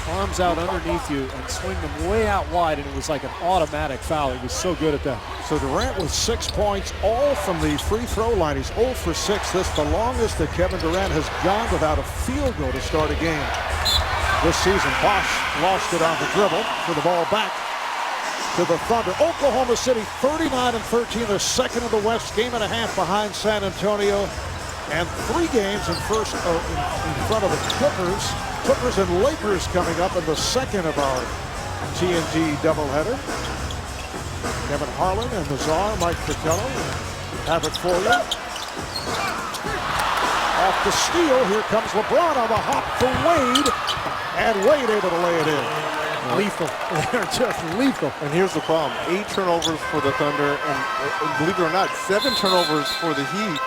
arms out underneath you and swing them way out wide, and it was like an automatic foul. He was so good at that. So Durant with 6 points, all from the free throw line. He's 0 for 6. This is the longest that Kevin Durant has gone without a field goal to start a game this season. Bosh lost it on the dribble for the ball back to the Thunder. Oklahoma City 39-13. They're second in the West, game and a half behind San Antonio, and 3 games in front of the Clippers. Clippers and Lakers coming up in the second of our TNT doubleheader. Kevin Harlan and the Czar, Mike Fratello, have it for you. Off the steal, here comes LeBron on the hop for Wade, and Wade able to lay it in. Lethal. They're just lethal. And here's the problem. 8 turnovers for the Thunder, and believe it or not, 7 turnovers for the Heat,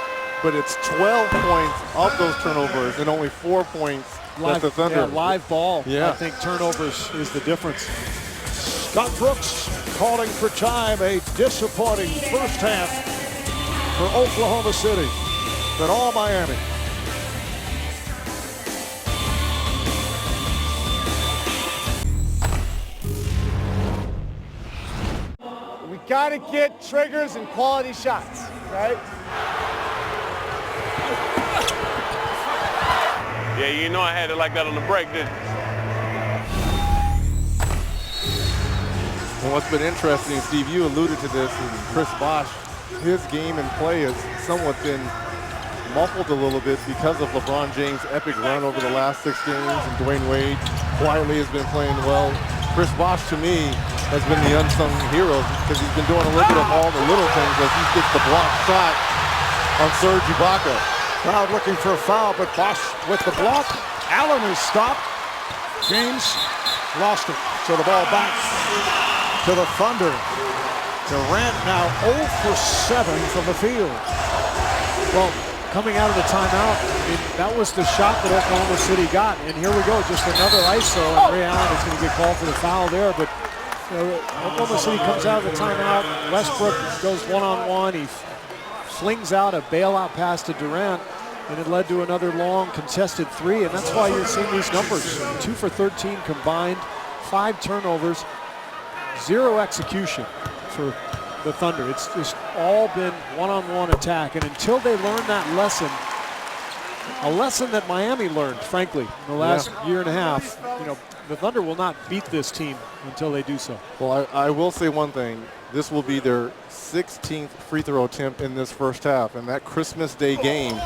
but it's 12 points of those turnovers and only 4 points that the Thunder. Yeah, live ball. Yeah. I think turnovers is the difference. Scott Brooks calling for time. A disappointing first half for Oklahoma City, but all Miami. We got to get triggers and quality shots, right? Yeah, you know I had it like that on the break, didn't you? And what's been interesting, Steve, you alluded to this, and Chris Bosh, his game and play has somewhat been muffled a little bit because of LeBron James' epic run over the last 6 games, and Dwayne Wade quietly has been playing well. Chris Bosh, to me, has been the unsung hero because he's been doing a little bit of all the little things as he gets the block shot on Serge Ibaka. Crowd looking for a foul, but Bosh with the block. Allen is stopped. James lost it. So the ball back to the Thunder. Durant now 0 for 7 from the field. Well, coming out of the timeout, I mean, that was the shot that Oklahoma City got. And here we go, just another ISO, and Ray Allen is going to get called for the foul there. But Oklahoma City comes out of the timeout. Westbrook goes one-on-one. He flings out a bailout pass to Durant, and it led to another long contested 3, and that's why you're seeing these numbers. 2 for 13 combined, 5 turnovers, 0 execution for the Thunder. It's just all been one-on-one attack, and until they learn that lesson, a lesson that Miami learned, frankly, in the last year and a half, you know, the Thunder will not beat this team until they do so. Well, I will say one thing. This will be their 16th free throw attempt in this first half. And that Christmas Day game,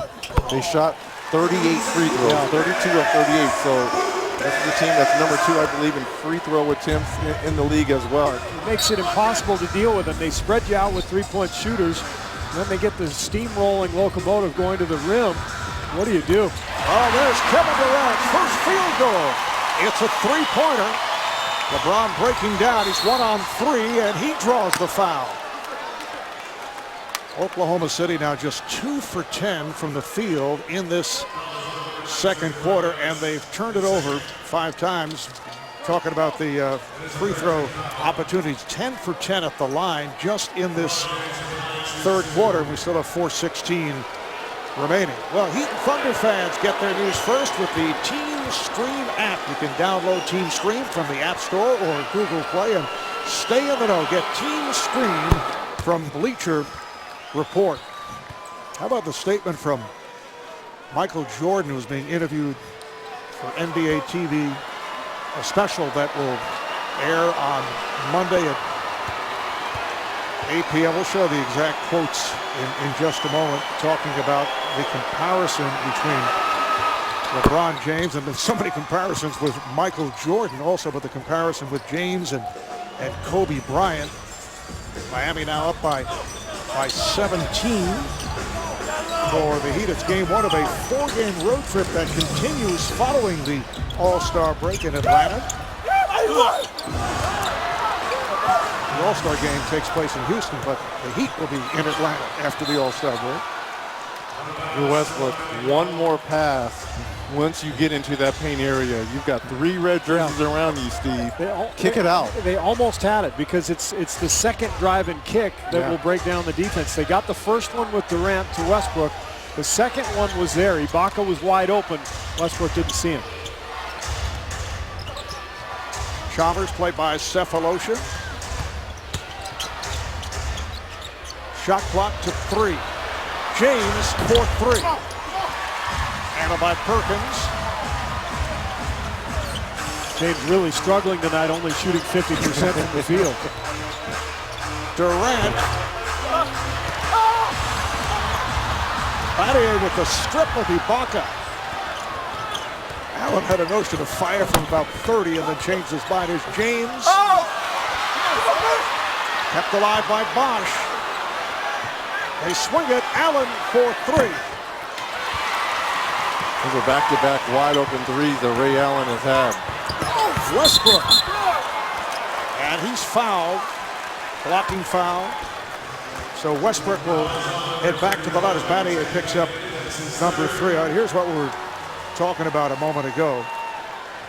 they shot 38 free throws, 32 of 38. So this is a team that's number 2, I believe, in free throw attempts in the league as well. It makes it impossible to deal with them. They spread you out with 3-point shooters, and then they get the steamrolling locomotive going to the rim. What do you do? Oh, there's Kevin Durant, first field goal. It's a 3-pointer. LeBron breaking down. He's 1 on 3, and he draws the foul. Oklahoma City now just 2 for 10 from the field in this second quarter, and they've turned it over 5 times. Talking about the free throw opportunities, 10 for 10 at the line just in this third quarter. We still have 4:16 remaining. Well, Heat and Thunder fans get their news first with the Team Stream app. You can download Team Stream from the App Store or Google Play and stay in the know. Get Team Stream from Bleacher Report. How about the statement from Michael Jordan, who's being interviewed for NBA TV, a special that will air on Monday at 8 p.m. We'll show the exact quotes in just a moment, talking about the comparison between LeBron James, and so many comparisons with Michael Jordan also, but the comparison with James and Kobe Bryant. Miami now up by 17 for the Heat. It's game one of a 4-game road trip that continues following the All-Star break in Atlanta. The All-Star game takes place in Houston, but the Heat will be in Atlanta after the All-Star break. Westbrook, one more pass. Once you get into that paint area, you've got 3 red jerseys around you, Steve. Kick it out. They almost had it because it's the second drive and kick that will break down the defense. They got the first one with Durant to Westbrook. The second one was there. Ibaka was wide open. Westbrook didn't see him. Chalmers played by Cephalosha. Shot clock to 3. James for 3. Handled by Perkins. James really struggling tonight, only shooting 50% from the field. Durant. Battier with the strip of Ibaka. Allen had a notion to fire from about 30 and then changed his mind. Here's James. Kept alive by Bosh. They swing it. Allen for 3. Those are back-to-back wide-open threes that Ray Allen has had. Westbrook. And he's fouled. Blocking foul. So Westbrook will head back to the line as Battier picks up number 3. All right, here's what we were talking about a moment ago.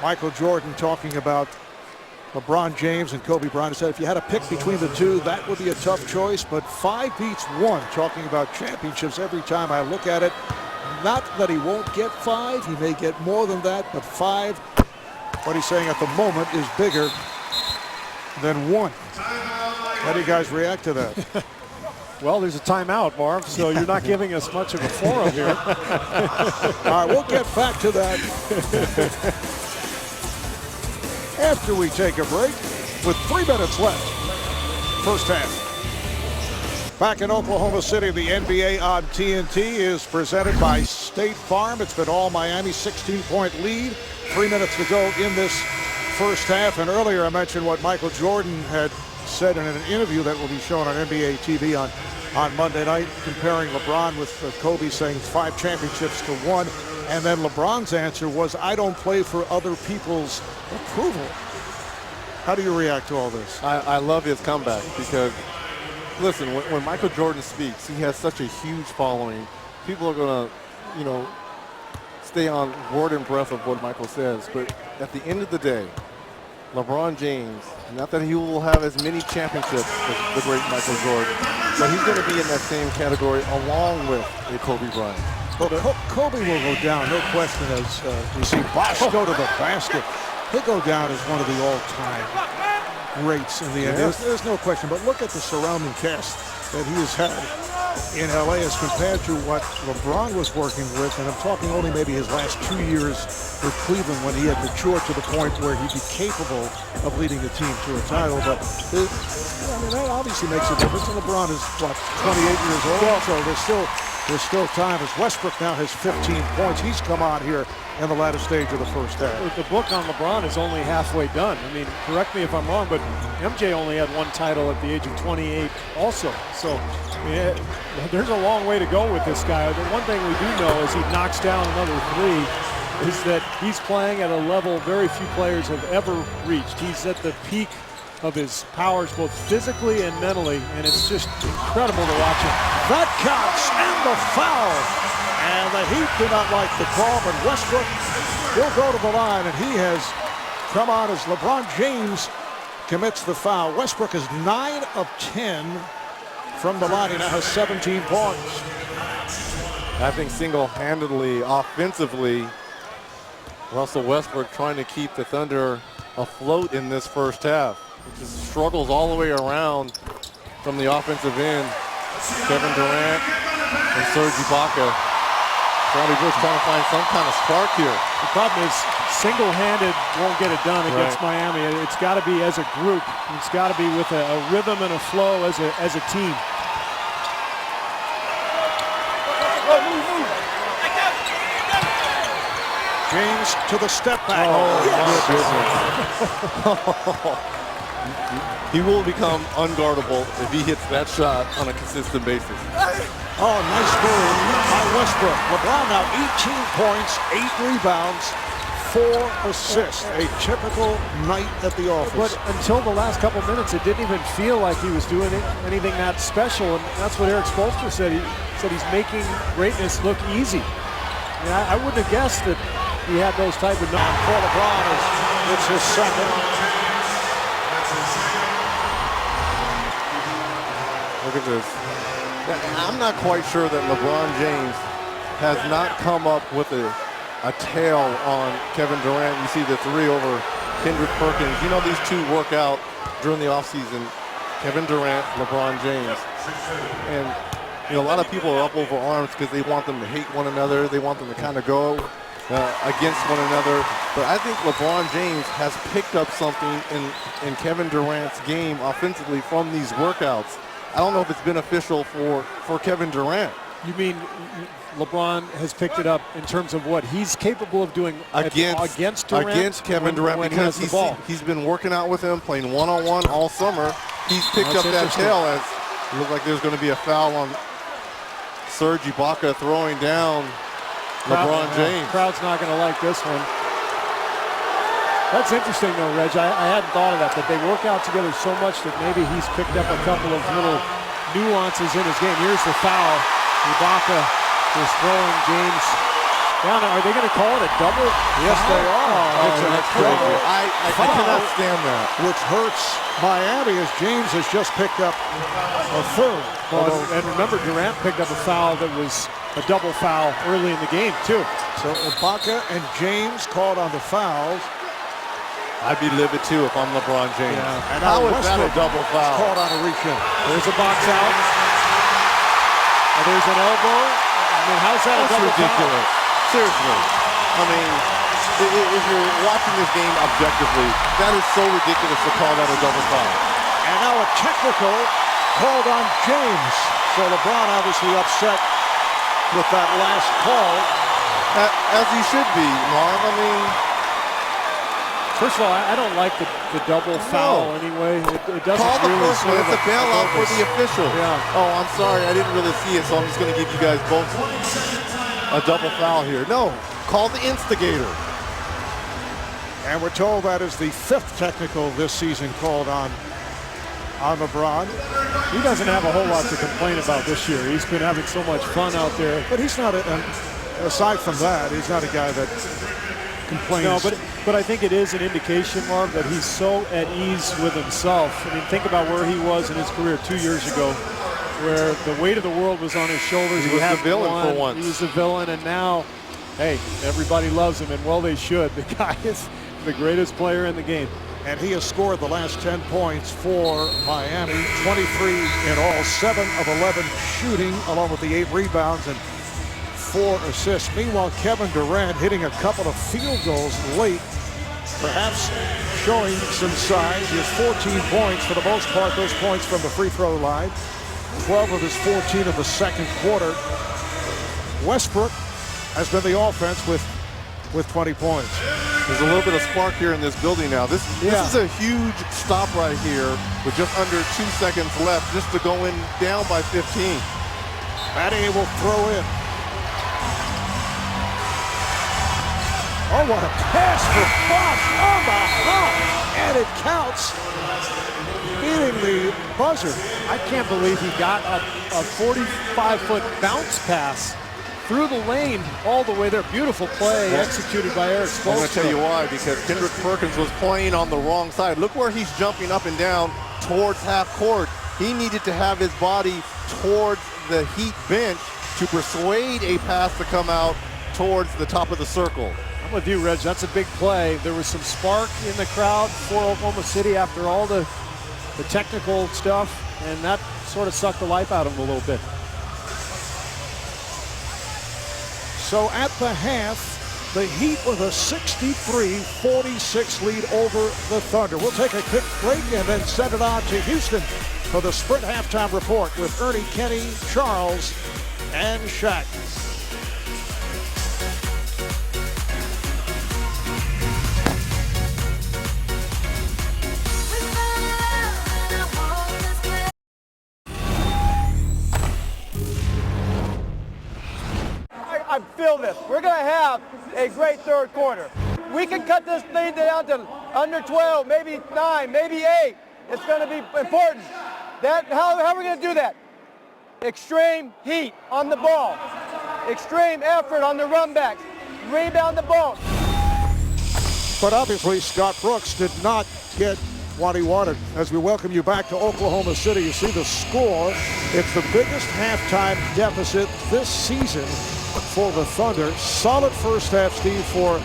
Michael Jordan talking about LeBron James and Kobe Bryant. Said if you had to pick between the two, that would be a tough choice, but 5 beats 1. Talking about championships every time I look at it. Not that he won't get 5. He may get more than that, but 5, what he's saying at the moment, is bigger than 1. How do you guys react to that? Well, there's a timeout, Marv, so you're not giving us much of a forum here. All right, we'll get back to that after we take a break with 3 minutes left. First half. Back in Oklahoma City, the NBA on TNT is presented by State Farm. It's been all Miami, 16-point lead. 3 minutes to go in this first half. And earlier I mentioned what Michael Jordan had said in an interview that will be shown on NBA TV on Monday night, comparing LeBron with Kobe, saying 5 championships to 1. And then LeBron's answer was, I don't play for other people's approval. How do you react to all this? I love his comeback because, listen, when Michael Jordan speaks, he has such a huge following. People are going to, stay on word and breath of what Michael says. But at the end of the day, LeBron James, not that he will have as many championships as the great Michael Jordan, but he's going to be in that same category along with a Kobe Bryant. Well, Kobe will go down, no question, as we see Bosh go to the basket. He'll go down as one of the all-time greats in the NBA. There's no question, but look at the surrounding cast that he has had in LA as compared to what LeBron was working with, and I'm talking only maybe his last 2 years with Cleveland when he had matured to the point where he'd be capable of leading the team to a title. But that obviously makes a difference. And LeBron is 28 years old, so there's still time, as Westbrook now has 15 points. He's come on here in the latter stage of the first half. The book on LeBron is only halfway done. I mean, correct me if I'm wrong, but MJ only had 1 title at the age of 28 also. So there's a long way to go with this guy. The one thing we do know is he knocks down another 3, is that he's playing at a level very few players have ever reached. He's at the peak of his powers, both physically and mentally, and it's just incredible to watch him. That counts, and the foul. And the Heat do not like the call, but Westbrook will go to the line, and he has come on as LeBron James commits the foul. Westbrook is 9 of 10 from the line. He now has 17 points. I think single-handedly, offensively, Russell Westbrook trying to keep the Thunder afloat in this first half. It just struggles all the way around from the offensive end. Kevin Durant and Serge Ibaka. Scottie trying to find some kind of spark here. The problem is single-handed won't get it done against Miami. It's got to be as a group. It's got to be with a rhythm and a flow as a team. James to the step back. He will become unguardable if he hits that shot on a consistent basis. Oh, nice move by Westbrook. LeBron now 18 points, 8 rebounds, 4 assists. A typical night at the office. But until the last couple minutes, it didn't even feel like he was doing anything that special. And that's what Eric Spoelstra said. He said he's making greatness look easy. And I wouldn't have guessed that he had those type of numbers. For LeBron, it's his second. Look at this. I'm not quite sure that LeBron James has not come up with a tail on Kevin Durant. You see the 3 over Kendrick Perkins. You know these two work out during the offseason. Kevin Durant, LeBron James. And you know, a lot of people are up over arms because they want them to hate one another. They want them to kind of go against one another. But I think LeBron James has picked up something in Kevin Durant's game offensively from these workouts. I don't know if it's beneficial for Kevin Durant. You mean LeBron has picked it up in terms of what he's capable of doing against Durant? Against Kevin Durant, when because he's been working out with him, playing one-on-one all summer. He's picked up that tail as it looks like there's going to be a foul on Serge Ibaka throwing down LeBron James. Crowd's not going to like this one. That's interesting, though, Reg. I hadn't thought of that they work out together so much that maybe he's picked up a couple of little nuances in his game. Here's the foul. Ibaka is throwing James down. Are they going to call it a double? Yes, they are. That's crazy. I cannot stand that. Which hurts Miami as James has just picked up a third. And remember, Durant picked up a foul that was a double foul early in the game, too. So Ibaka and James called on the fouls. I'd be livid, too, if I'm LeBron James. Yeah. And how is that a double foul? Called on a reach-in. There's a box out. And there's an elbow. I mean, how's that a double ridiculous? Foul? Seriously. I mean, if you're watching this game objectively, that is so ridiculous to call that a double foul. And now a technical called on James. So LeBron obviously upset with that last call. As he should be, Marv. I mean, first of all, I don't like the double foul anyway. It doesn't call the really first one. It's a bailout for the official. Yeah. Oh, I'm sorry. I didn't really see it, so I'm just going to give you guys both a double foul here. No, call the instigator. And we're told that is the 5th technical this season called on LeBron. He doesn't have a whole lot to complain about this year. He's been having so much fun out there. But he's not, aside from that, he's not a guy that complains. No, but I think it is an indication, Marv, that he's so at ease with himself. I mean, think about where he was in his career 2 years ago, where the weight of the world was on his shoulders. He was the villain for once. He was the villain, and now, hey, everybody loves him, and well, they should. The guy is the greatest player in the game. And he has scored the last 10 points for Miami, 23 in all, 7 of 11 shooting, along with the 8 rebounds and 4 assists. Meanwhile, Kevin Durant hitting a couple of field goals late, perhaps showing some size. He has 14 points, for the most part, those points from the free throw line. 12 of his 14 of the second quarter. Westbrook has been the offense with 20 points. There's a little bit of spark here in this building now. This is a huge stop right here with just under 2 seconds left, just to go in down by 15. Matty will throw in. Oh, what a pass for Bosh on the hop, and it counts, beating the buzzer. I can't believe he got a 45-foot bounce pass through the lane all the way there. Beautiful play executed by Eric Spoelstra. I'm going to tell you why, because Kendrick Perkins was playing on the wrong side. Look where he's jumping up and down towards half court. He needed to have his body towards the Heat bench to persuade a pass to come out towards the top of the circle. I'm with you, Reg. That's a big play. There was some spark in the crowd for Oklahoma City after all the technical stuff, and that sort of sucked the life out of him a little bit. So at the half, the Heat with a 63-46 lead over the Thunder. We'll take a quick break and then send it on to Houston for the Sprint Halftime Report with Ernie, Kenny, Charles, and Shaq. I feel this. We're going to have a great third quarter. We can cut this thing down to under 12, maybe 9, maybe 8. It's going to be important. How are we going to do that? Extreme heat on the ball. Extreme effort on the run backs. Rebound the ball. But obviously, Scott Brooks did not get what he wanted. As we welcome you back to Oklahoma City, you see the score. It's the biggest halftime deficit this season for the Thunder. Solid first half, Steve, for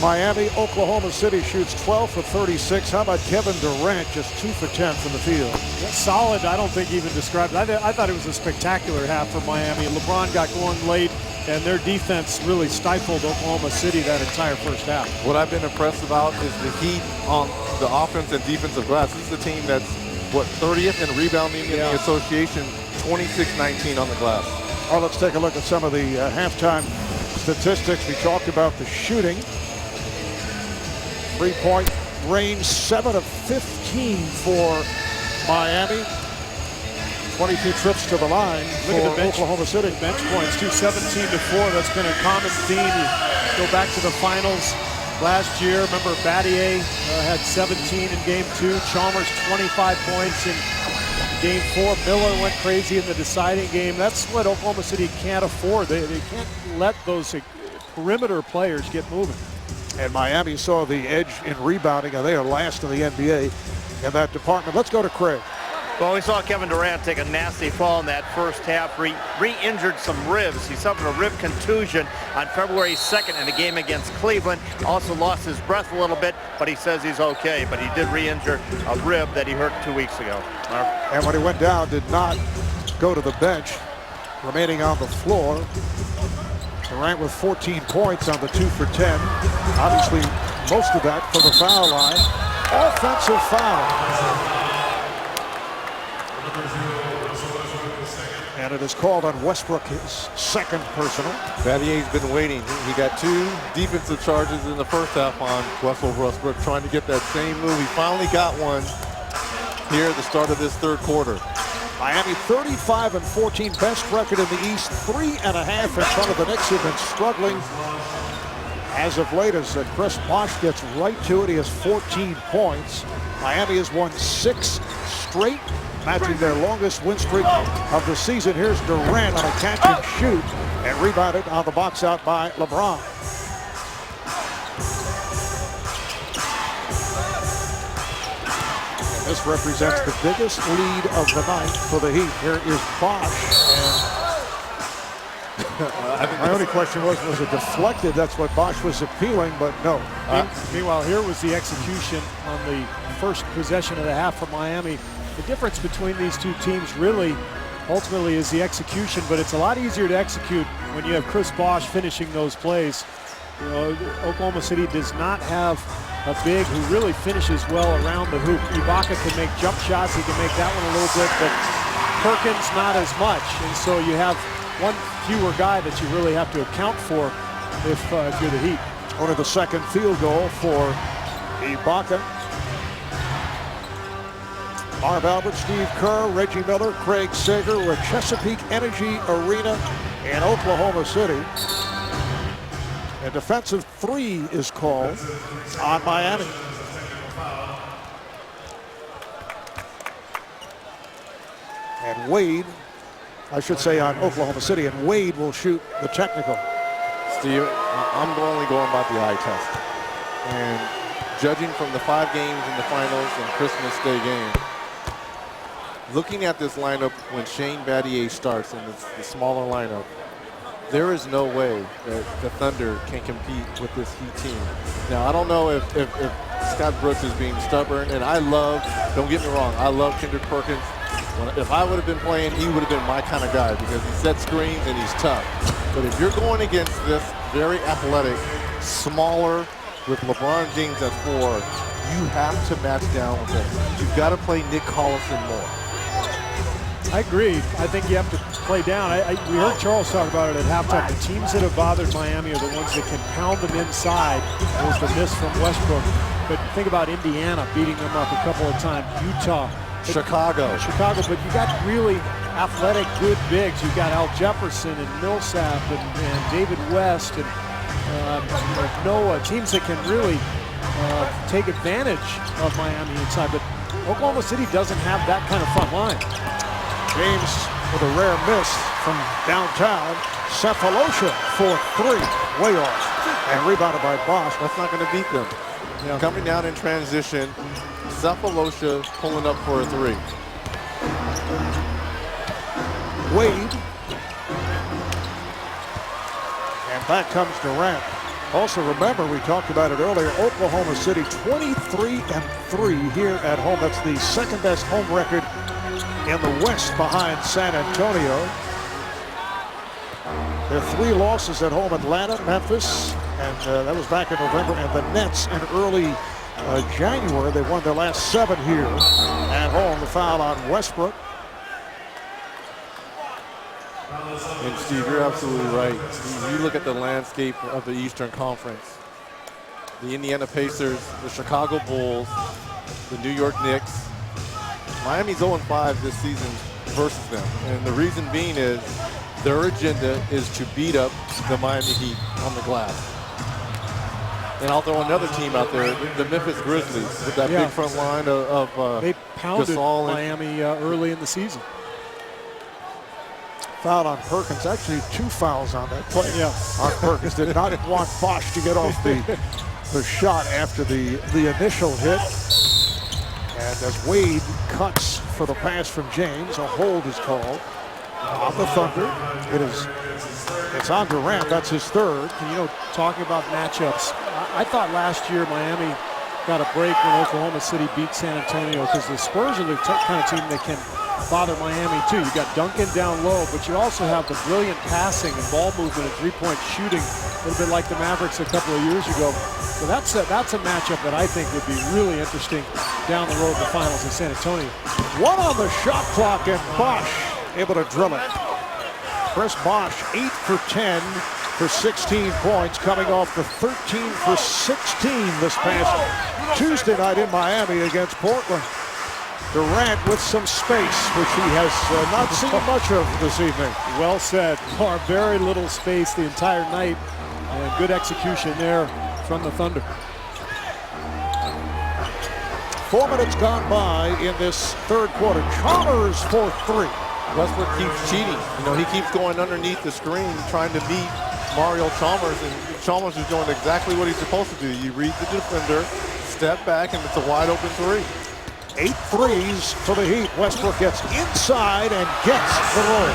Miami. Oklahoma City shoots 12 for 36. How about Kevin Durant, just 2 for 10 from the field? That's solid, I don't think even described it. I thought it was a spectacular half for Miami. LeBron got going late, and their defense really stifled Oklahoma City that entire first half. What I've been impressed about is the heat on the offense and defensive glass. This is a team that's, 30th in rebounding in the association, 26-19 on the glass. All right, let's take a look at some of the halftime statistics. We talked about the shooting. Three-point range, 7 of 15 for Miami. 22 trips to the line for Oklahoma City. Bench points, 17-4. That's been a common theme. You go back to the finals last year. Remember, Battier had 17 in Game 2. Chalmers 25 points in Game 4. Miller went crazy in the deciding game. That's what Oklahoma City can't afford. They can't let those perimeter players get moving. And Miami saw the edge in rebounding, and they are last in the NBA in that department. Let's go to Craig. Well, we saw Kevin Durant take a nasty fall in that first half, re-injured some ribs. He suffered a rib contusion on February 2nd in a game against Cleveland. Also lost his breath a little bit, but he says he's okay. But he did re-injure a rib that he hurt 2 weeks ago. And when he went down, did not go to the bench, remaining on the floor. Durant with 14 points on the 2 for 10. Obviously, most of that from the foul line. Offensive foul. And it is called on Westbrook, his second personal. Battier's been waiting. He got 2 defensive charges in the first half on Westbrook, trying to get that same move. He finally got one here at the start of this third quarter. Miami 35 and 14, best record in the East, 3.5 in front of the Knicks, who've been struggling as of late as Chris Bosh gets right to it. He has 14 points. Miami has won 6 straight, matching their longest win streak of the season. Here's Durant on a catch and shoot, and rebounded on the box out by LeBron. This represents the biggest lead of the night for the Heat. Here is Bosh. And my only question was it deflected? That's what Bosh was appealing, but no. Meanwhile, here was the execution on the first possession of the half for Miami. The difference between these two teams really, ultimately, is the execution, but it's a lot easier to execute when you have Chris Bosh finishing those plays. You know, Oklahoma City does not have a big who really finishes well around the hoop. Ibaka can make jump shots. He can make that one a little bit, but Perkins not as much. And so you have one fewer guy that you really have to account for if you're the Heat. Only the second field goal for Ibaka. Marv Albert, Steve Kerr, Reggie Miller, Craig Sager. We're at Chesapeake Energy Arena in Oklahoma City. A defensive 3 is called on Miami. And Wade, I should say on Oklahoma City, and Wade will shoot the technical. Steve, I'm only going by the eye test. And judging from the 5 games in the finals and Christmas Day game, looking at this lineup when Shane Battier starts in the smaller lineup, there is no way that the Thunder can compete with this Heat team. Now, I don't know if Scott Brooks is being stubborn, and don't get me wrong, I love Kendrick Perkins. If I would have been playing, he would have been my kind of guy because he sets screens and he's tough. But if you're going against this very athletic, smaller, with LeBron James at 4, you have to match down with him. You've got to play Nick Collison more. I agree. I think you have to play down. We heard Charles talk about it at halftime. The teams that have bothered Miami are the ones that can pound them inside. There was the miss from Westbrook. But think about Indiana beating them up a couple of times. Utah Chicago, but you got really athletic, good bigs. You've got Al Jefferson and Millsap and David West and Noah, teams that can really take advantage of Miami inside. But Oklahoma City doesn't have that kind of front line. James with a rare miss from downtown. Cephalosha for three, way off. And rebounded by Bosh. That's not going to beat them. Yeah. Coming down in transition, Cephalosha pulling up for a three. Wade. And back comes Durant. Also remember, we talked about it earlier, Oklahoma City 23-3 here at home. That's the second best home record in the West behind San Antonio. Their 3 losses at home: Atlanta, Memphis, and that was back in November, and the Nets in early January. They won their last 7 here at home. The foul on Westbrook. And Steve, you're absolutely right. You look at the landscape of the Eastern Conference. The Indiana Pacers, the Chicago Bulls, the New York Knicks. Miami's 0-5 this season versus them. And the reason being is their agenda is to beat up the Miami Heat on the glass. And I'll throw another team out there, the Memphis Grizzlies, with that big front line of they pounded Gasol Miami early in the season. Foul on Perkins. Actually, 2 fouls on that play. Yeah, on Perkins. Did not want Bosh to get off the shot after the initial hit. And as Wade cuts for the pass from James, a hold is called on the Thunder. It's on Durant. That's his 3rd. And, talking about matchups, I thought last year Miami got a break when Oklahoma City beat San Antonio, because the Spurs are the kind of team that can bother Miami too. You got Duncan down low, but you also have the brilliant passing and ball movement and 3-point shooting, a little bit like the Mavericks a couple of years ago. So that's a matchup that I think would be really interesting down the road in the finals in San Antonio. 1 on the shot clock, and Bosh able to drill it. Chris Bosh 8 for 10 for 16 points, coming off the 13 for 16 this past Tuesday night in Miami against Portland. Durant with some space, which he has not seen much of this evening. Well said. Very little space the entire night, and good execution there from the Thunder. 4 minutes gone by in this 3rd quarter. Chalmers for 3. Westbrook keeps cheating. He keeps going underneath the screen trying to beat Mario Chalmers, and Chalmers is doing exactly what he's supposed to do. You read the defender, step back, and it's a wide open 3. 8 threes for the Heat. Westbrook gets inside and gets the roll.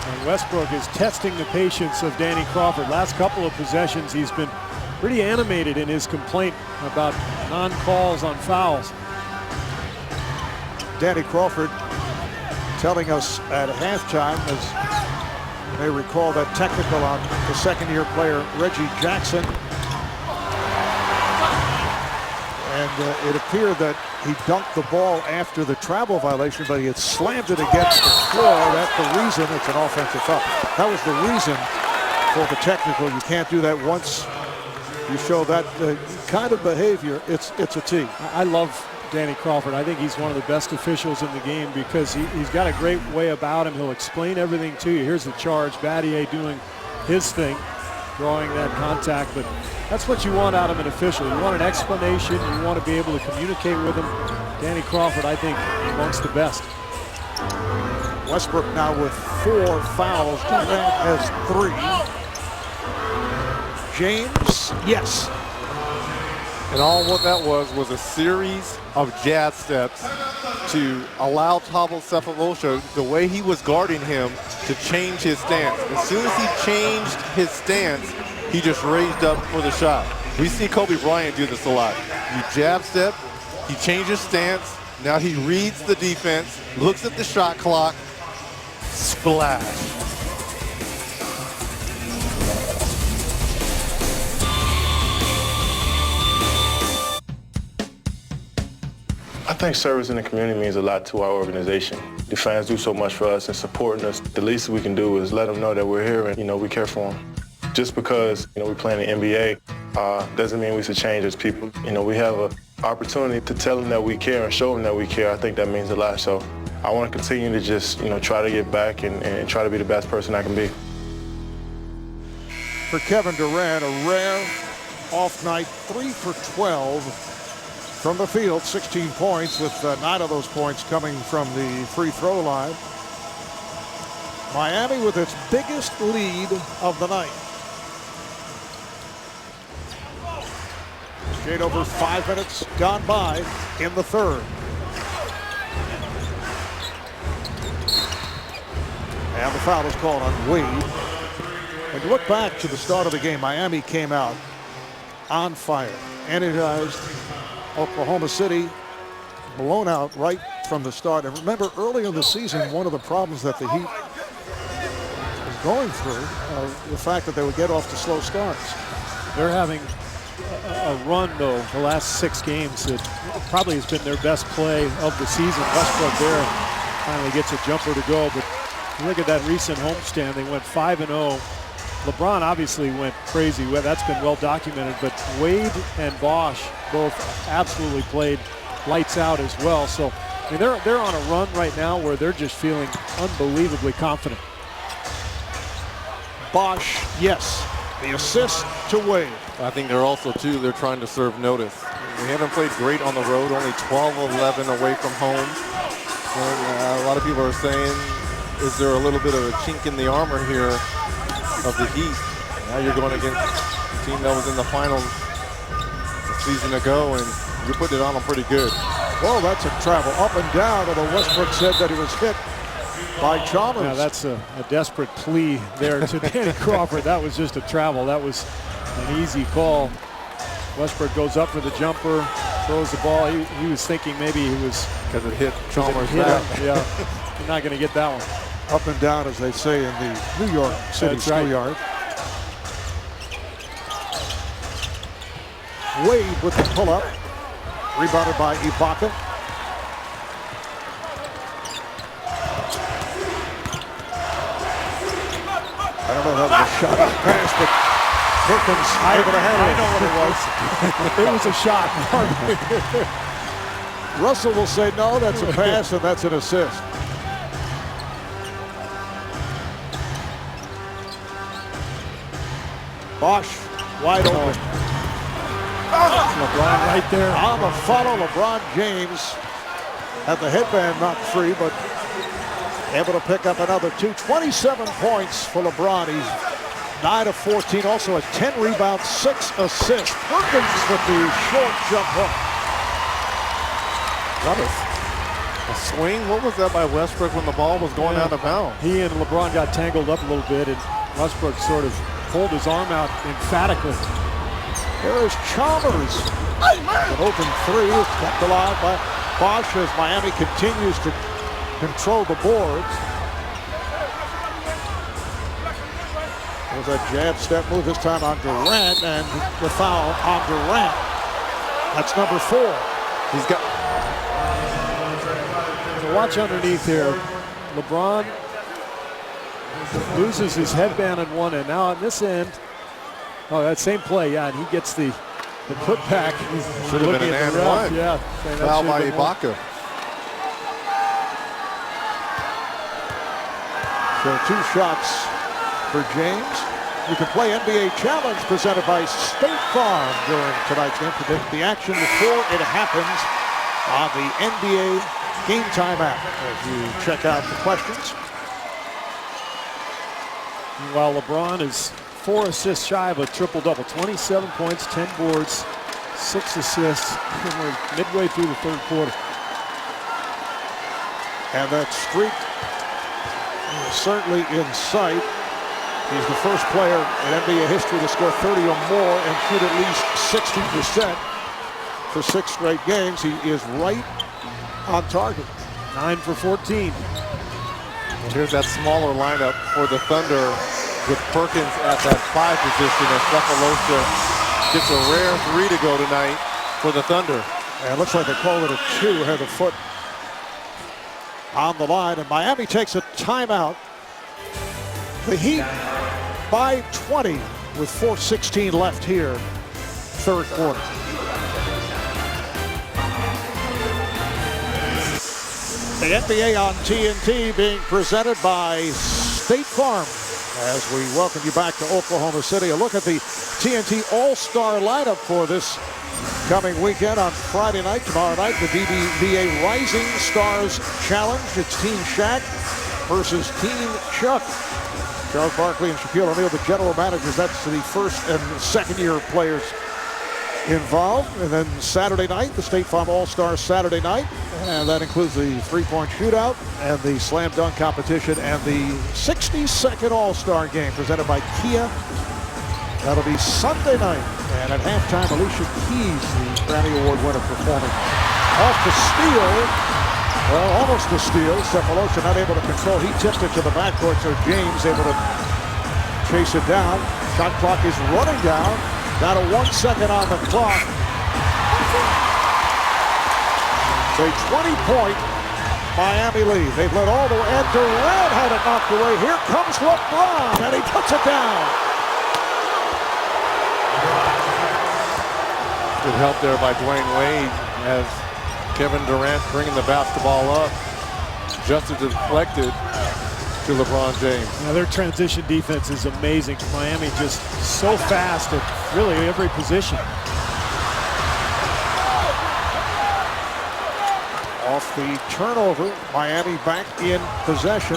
And Westbrook is testing the patience of Danny Crawford. Last couple of possessions, he's been pretty animated in his complaint about non-calls on fouls. Danny Crawford telling us at halftime, as you may recall, that technical on the 2nd-year player Reggie Jackson. And it appeared that he dunked the ball after the travel violation, but he had slammed it against the floor. That's the reason it's an offensive foul. That was the reason for the technical. You can't do that once you show that kind of behavior. It's a T. I love Danny Crawford. I think he's one of the best officials in the game, because he's got a great way about him. He'll explain everything to you. Here's the charge. Battier doing his thing, drawing that contact, but that's what you want out of an official. You want an explanation. You want to be able to communicate with him. Danny Crawford, I think, amongst the best. Westbrook now with 4 fouls. Durant has 3. James, yes. And all what that was a series of jab steps to allow Thabo Cephalosha, the way he was guarding him, to change his stance. As soon as he changed his stance, he just raised up for the shot. We see Kobe Bryant do this a lot. You jab step, he changes stance, now he reads the defense, looks at the shot clock, splash. I think service in the community means a lot to our organization. The fans do so much for us and supporting us. The least we can do is let them know that we're here and, we care for them. Just because, we play in the NBA doesn't mean we should change as people. We have opportunity to tell them that we care and show them that we care, I think that means a lot. So I want to continue to just, try to get back and try to be the best person I can be. For Kevin Durant, a rare off night, 3 for 12 from the field, 16 points, with 9 of those points coming from the free throw line. Miami with its biggest lead of the night. Shade over 5 minutes gone by in the third. And the foul is called on Wade. When you look back to the start of the game, Miami came out on fire, energized. Oklahoma City blown out right from the start. And remember, early in the season, one of the problems that the Heat was going through, the fact that they would get off to slow starts. They're having a run, though, the last 6 games that probably has been their best play of the season. Westbrook there finally gets a jumper to go, but you look at that recent homestand, they went 5-0. LeBron obviously went crazy. That's been well documented, but Wade and Bosh both absolutely played lights out as well. So I mean, they're on a run right now where they're just feeling unbelievably confident. Bosh, yes, the assist to Wade. I think they're also, too, they're trying to serve notice. We haven't played great on the road, only 12-11 away from home. And, a lot of people are saying, is there a little bit of a chink in the armor here of the Heat? Now you're going against a team that was in the finals a season ago, and you put it on them pretty good. Well, that's a travel up and down, although Westbrook said that he was hit by Chalmers. Yeah, that's a desperate plea there to Danny Crawford. That was just a travel. That was an easy call. Westbrook goes up for the jumper, throws the ball. He was thinking maybe he was... Because it hit Chalmers back. Yeah, you're not going to get that one. Up and down, as they say in the New York City schoolyard. Wade with the pull-up. Rebounded by Ibaka. I don't know if that was a shot or pass, but Perkins able to handle it. I know what it was. It was a shot. Russell will say, no, that's a pass, and that's an assist. Bosh wide open. LeBron right there. On the follow, LeBron James had the headband knocked free, but able to pick up another 2. 27 points for LeBron. He's 9 of 14, also has 10 rebounds, 6 assists. Perkins with the short jump hook. That is a swing. What was that by Westbrook when the ball was going out of bounds? He and LeBron got tangled up a little bit, and Westbrook sort of pulled his arm out emphatically. There is Chalmers. An open 3 is kept alive by Bosh as Miami continues to control the boards. There's a jab step move this time on Durant, and the foul on Durant. That's number 4. He's got... So watch underneath here. LeBron loses his headband on one end. Now on this end, that same play, yeah, and he gets the putback. Should have been an and one. Yeah. Foul by Ibaka. So 2 shots for James. You can play NBA Challenge presented by State Farm during tonight's game. Predict the action before it happens on the NBA Game Time app as you check out the questions. While LeBron is 4 assists shy of a triple-double, 27 points, 10 boards, 6 assists, and we're midway through the third quarter. And that streak is certainly in sight. He's the first player in NBA history to score 30 or more and shoot at least 60% for 6 straight games. He is right on target. 9 for 14. And here's that smaller lineup for the Thunder with Perkins at that 5 position as Cephalosha gets a rare 3 to go tonight for the Thunder. And it looks like they called it a 2, had the foot on the line, and Miami takes a timeout. The Heat by 20 with 4:16 left here, third quarter. The NBA on TNT being presented by State Farm. As we welcome you back to Oklahoma City, a look at the TNT All-Star lineup for this coming weekend on Friday night. Tomorrow night, the BBVA Rising Stars Challenge. It's Team Shaq versus Team Chuck. Charles Barkley and Shaquille O'Neal, the general managers. That's the first and second year players involved. And then Saturday night, the State Farm All-Star Saturday night. And that includes the three-point shootout and the slam dunk competition and the 60-second All-Star game presented by Kia. That'll be Sunday night. And at halftime, Alicia Keys, the Grammy Award winner, performing. Off the steal. Well, almost a steal. Cephalosha not able to control. He tipped it to the backcourt, so James able to chase it down. Shot clock is running down. Down to 1 second on the clock. It's a 20-point Miami lead. They've led all the way. And Durant had it knocked away. Here comes LeBron, and he puts it down. Good help there by Dwayne Wade as Kevin Durant bringing the basketball up. Just as deflected to LeBron James. Now their transition defense is amazing. Miami just so fast at really every position. Off the turnover, Miami back in possession.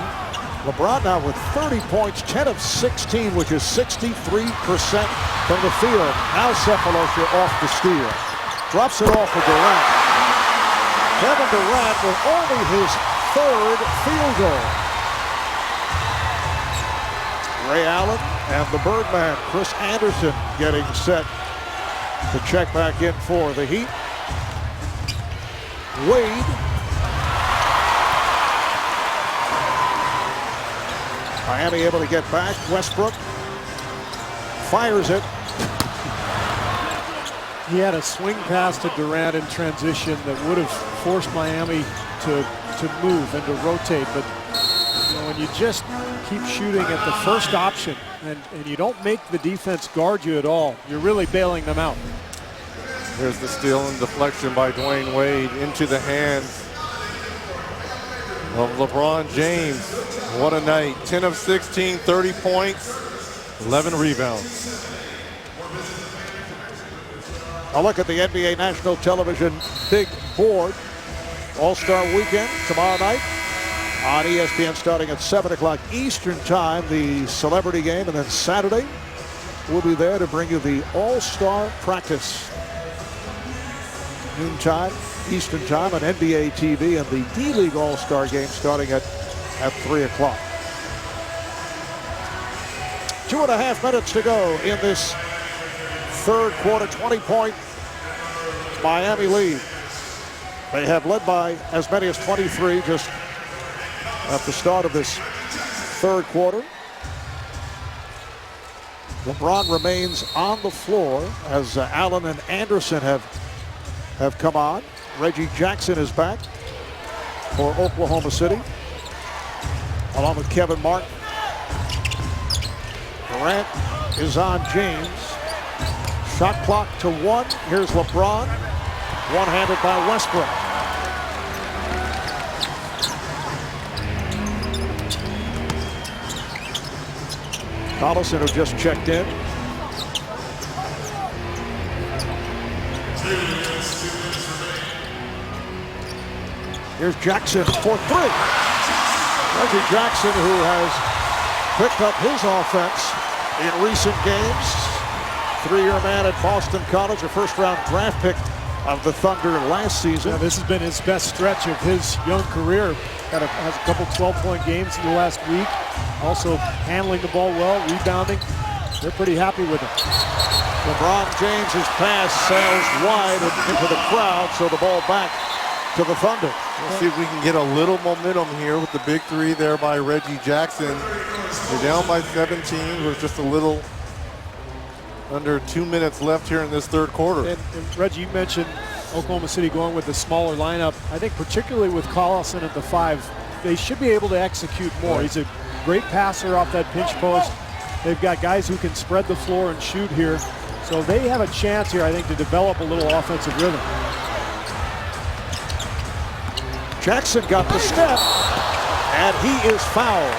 LeBron now with 30 points, 10 of 16, which is 63% from the field. Now Cephalosha off the steal. Drops it off for Durant. Kevin Durant with only his third field goal. Ray Allen and the Birdman, Chris Anderson, getting set to check back in for the Heat. Wade. Miami able to get back. Westbrook fires it. He had a swing pass to Durant in transition that would have forced Miami to move and to rotate. But you know, when you just keep shooting at the first option and you don't make the defense guard you at all, you're really bailing them out. Here's the steal and deflection by Dwayne Wade into the hands of LeBron James. What a night. 10 of 16, 30 points, 11 rebounds. A look at the NBA National Television big board. All-Star Weekend tomorrow night on ESPN starting at 7 o'clock Eastern Time, the celebrity game. And then Saturday, we'll be there to bring you the All-Star Practice. Noontime, Eastern Time on NBA TV, and the D-League All-Star game starting at 3 o'clock. 2.5 minutes to go in this third quarter, 20-point Miami lead. They have led by as many as 23 just at the start of this third quarter. LeBron remains on the floor as Allen and Anderson have come on. Reggie Jackson is back for Oklahoma City, along with Kevin Martin. Durant is on James. Shot clock to 1. Here's LeBron. One-handed by Westbrook. Collison, who just checked in. Here's Jackson for 3. Reggie Jackson, who has picked up his offense in recent games. 3-year man at Boston College, a first-round draft pick of the Thunder last season. Yeah, this has been his best stretch of his young career. Has a couple 12-point games in the last week. Also handling the ball well, rebounding. They're pretty happy with him. LeBron James's pass sails wide into the crowd, so the ball back to the Thunder. Let's see if we can get a little momentum here with the big 3 there by Reggie Jackson. They're down by 17 with just a little under 2 minutes left here in this third quarter. And Reggie, you mentioned Oklahoma City going with the smaller lineup. I think particularly with Collison at the 5, they should be able to execute more. He's a great passer off that pinch post. They've got guys who can spread the floor and shoot here. So they have a chance here, I think, to develop a little offensive rhythm. Jackson got the step, and he is fouled.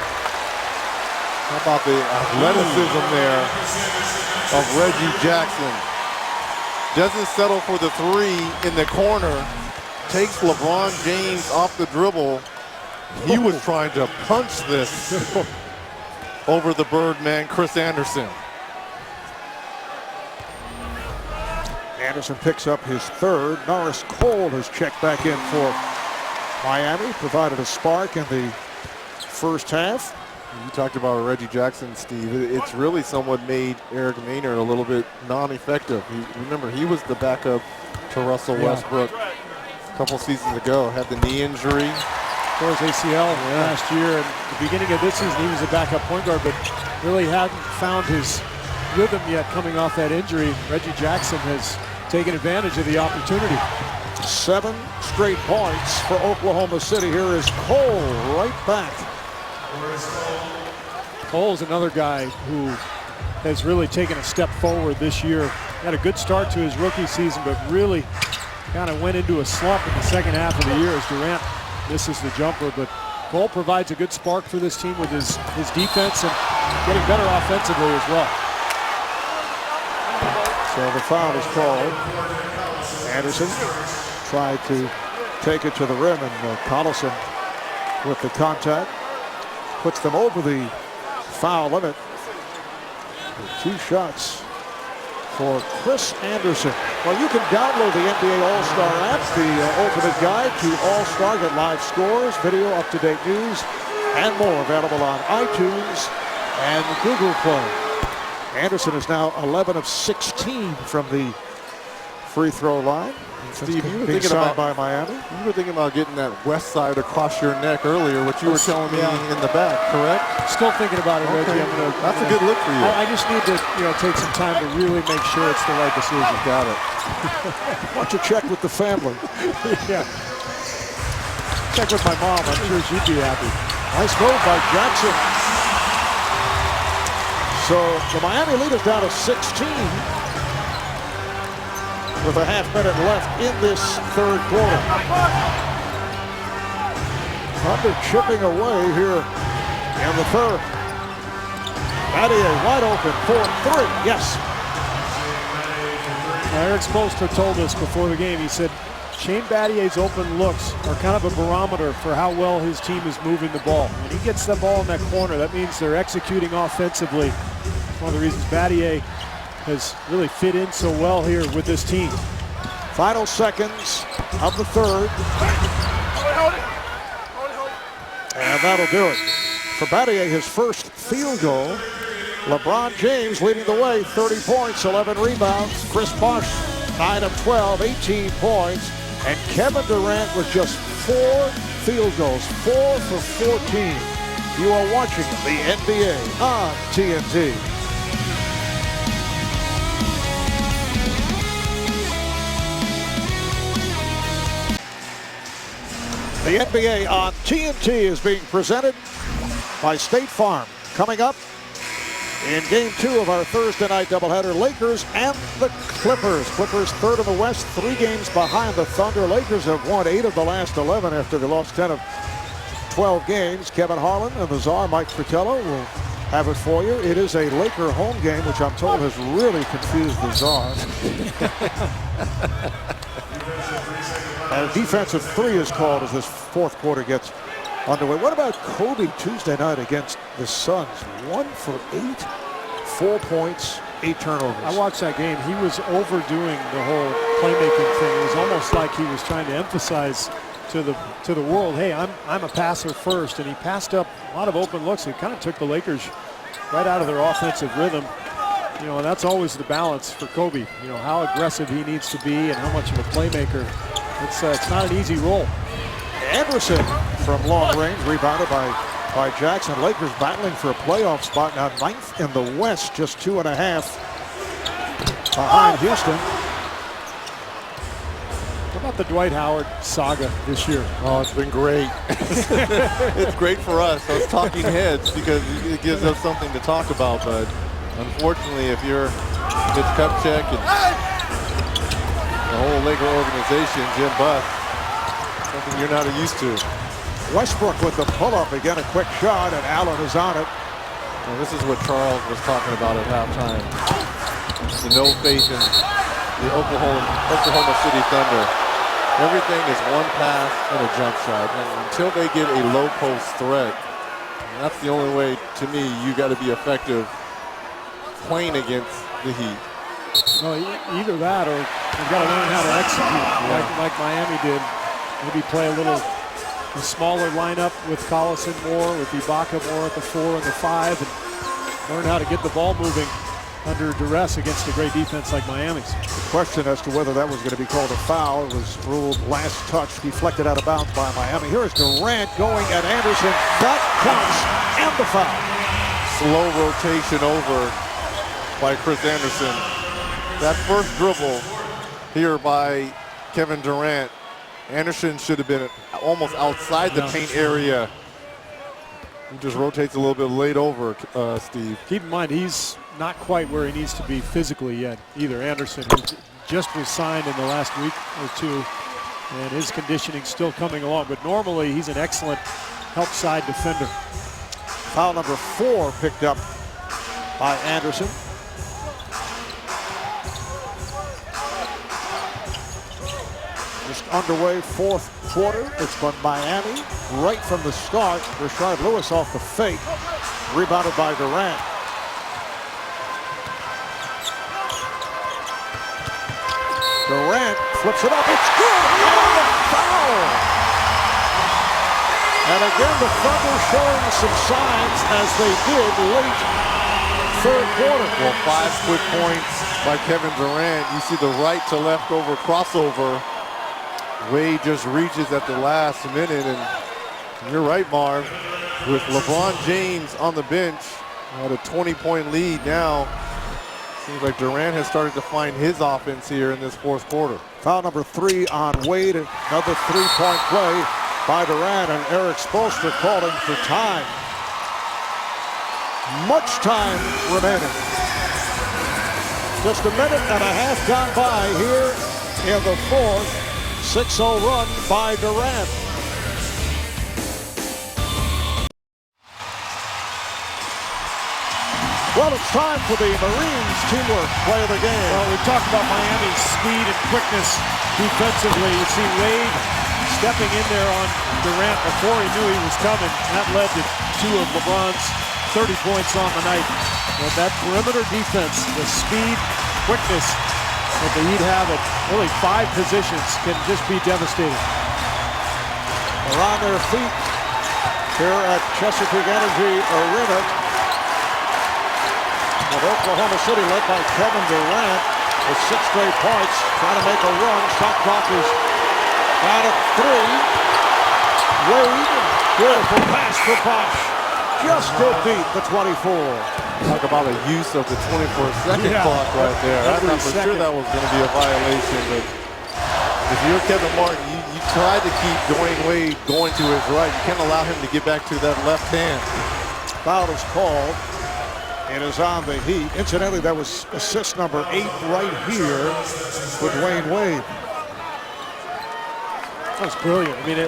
How about the athleticism there of Reggie Jackson? Doesn't settle for the three in the corner. Takes LeBron James off the dribble. He was trying to punch this over the Birdman, Chris Anderson. Anderson picks up his third. Norris Cole has checked back in for Miami, provided a spark in the first half. You talked about Reggie Jackson, Steve. It's really somewhat made Eric Maynard a little bit non-effective. Remember, he was the backup to Russell Westbrook a couple seasons ago. Had the knee injury. Tore his ACL last year. And at the beginning of this season, he was a backup point guard, but really hadn't found his rhythm yet coming off that injury. Reggie Jackson has taken advantage of the opportunity. 7 straight points for Oklahoma City. Here is Cole right back. Cole's another guy who has really taken a step forward this year. Had a good start to his rookie season, but really kind of went into a slump in the second half of the year as Durant misses the jumper. But Cole provides a good spark for this team with his defense and getting better offensively as well. So the foul is called. Anderson tried to take it to the rim, and Collison with the contact puts them over the foul limit. 2 shots for Chris Anderson. Well, you can download the NBA All-Star app, the ultimate guide to All-Star. Get live scores, video, up-to-date news, and more available on iTunes and Google Play. Anderson is now 11 of 16 from the free throw line. Steve, you were being thinking signed about by Miami. You were thinking about getting that west side across your neck earlier, what you were telling me in the back, correct? Still thinking about it, Reggie. That's a good look for you. I just need to, take some time to really make sure it's the right decision. Got it. Why don't you check with the family? Yeah. Check with my mom. I'm sure she'd be happy. Nice move by Jackson. So the Miami lead is down to 16 with a half minute left in this third quarter. Thunder chipping away here in the third. Battier wide open for 3. Yes. Now, Eric Spoelstra told us before the game, he said Shane Battier's open looks are kind of a barometer for how well his team is moving the ball. When he gets the ball in that corner, that means they're executing offensively. It's one of the reasons Battier has really fit in so well here with this team. Final seconds of the third. And that'll do it. For Battier, his first field goal. LeBron James leading the way, 30 points, 11 rebounds. Chris Bosh, 9 of 12, 18 points. And Kevin Durant with just 4 field goals, 4 for 14. You are watching the NBA on TNT. The NBA on TNT is being presented by State Farm. Coming up in Game 2 of our Thursday night doubleheader, Lakers and the Clippers. Clippers third in the West, 3 games behind the Thunder. Lakers have won 8 of the last 11 after they lost 10 of 12 games. Kevin Harlan and the Czar, Mike Fratello, will have it for you. It is a Laker home game, which I'm told has really confused the Czar. And a defensive 3 is called as this fourth quarter gets underway. What about Kobe Tuesday night against the Suns? 1 for 8, 4 points, 8 turnovers. I watched that game. He was overdoing the whole playmaking thing. It was almost like he was trying to emphasize to the world, hey, I'm a passer first, and he passed up a lot of open looks. It kind of took the Lakers right out of their offensive rhythm. And that's always the balance for Kobe. How aggressive he needs to be and how much of a playmaker. It's not an easy role. Anderson from long range, rebounded by Jackson. Lakers battling for a playoff spot now, 9th in the West, just 2.5 behind Houston. How about the Dwight Howard saga this year? Oh, it's been great. It's great for us, those talking heads, because it gives us something to talk about. But unfortunately, if you're Mitch Kupchak and the whole Laker organization, Jim Buss, Something you're not used to. Westbrook with the pull-up again, a quick shot, and Allen is on it. Well, this is what Charles was talking about at halftime. The no faith in the Oklahoma City Thunder. Everything is one pass and a jump shot. And until they get a low post threat, that's the only way, to me, you got to be effective playing against the Heat. No, either that or you've got to learn how to execute like Miami did. Maybe play a smaller lineup with Collison more, with Ibaka more at the 4 and the 5, and learn how to get the ball moving under duress against a great defense like Miami's. The question as to whether that was going to be called a foul was ruled last touch, deflected out of bounds by Miami. Here is Durant going at Anderson. That counts, and the foul. Slow rotation over by Chris Anderson. That first dribble here by Kevin Durant, Anderson should have been almost outside the paint area. He just rotates a little bit late over, Steve. Keep in mind, he's not quite where he needs to be physically yet either. Anderson, who just was signed in the last week or two, and his conditioning's still coming along. But normally, he's an excellent help side defender. Foul number 4 picked up by Anderson. Just underway, fourth quarter. It's been Miami right from the start. Rashard Lewis off the fake. Rebounded by Durant. Durant flips it up. It's good. Oh, foul. And again, the Thunder showing some signs as they did late third quarter. Well, 5 quick points by Kevin Durant. You see the right to left over crossover. Wade just reaches at the last minute, and you're right, Marv. With LeBron James on the bench at a 20-point lead now, seems like Durant has started to find his offense here in this fourth quarter. Foul number 3 on Wade. Another 3-point play by Durant, and Eric Spoelstra calling for time. Much time remaining. Just a minute and a half gone by here in the fourth. 6-0 run by Durant. Well, it's time for the Marines teamwork play of the game. Well, we talked about Miami's speed and quickness defensively. You see Wade stepping in there on Durant before he knew he was coming. That led to 2 of LeBron's 30 points on the night. But that perimeter defense, the speed, quickness that the Heat have at really 5 positions can just be devastating. They're on their feet here at Chesapeake Energy Arena. With Oklahoma City led by Kevin Durant with 6 straight points, trying to make a run. Shot clock is down at 3. Wade, beautiful pass for Bosh. Just to beat the 24. Talk about a use of the 24-second clock right there. I thought for sure that was going to be a violation, but if you're Kevin Martin, you try to keep Dwayne Wade going to his right. You can't allow him to get back to that left hand. Foul is called. It is on the Heat. Incidentally, that was assist number 8 right here for Dwayne Wade. That was brilliant. I mean,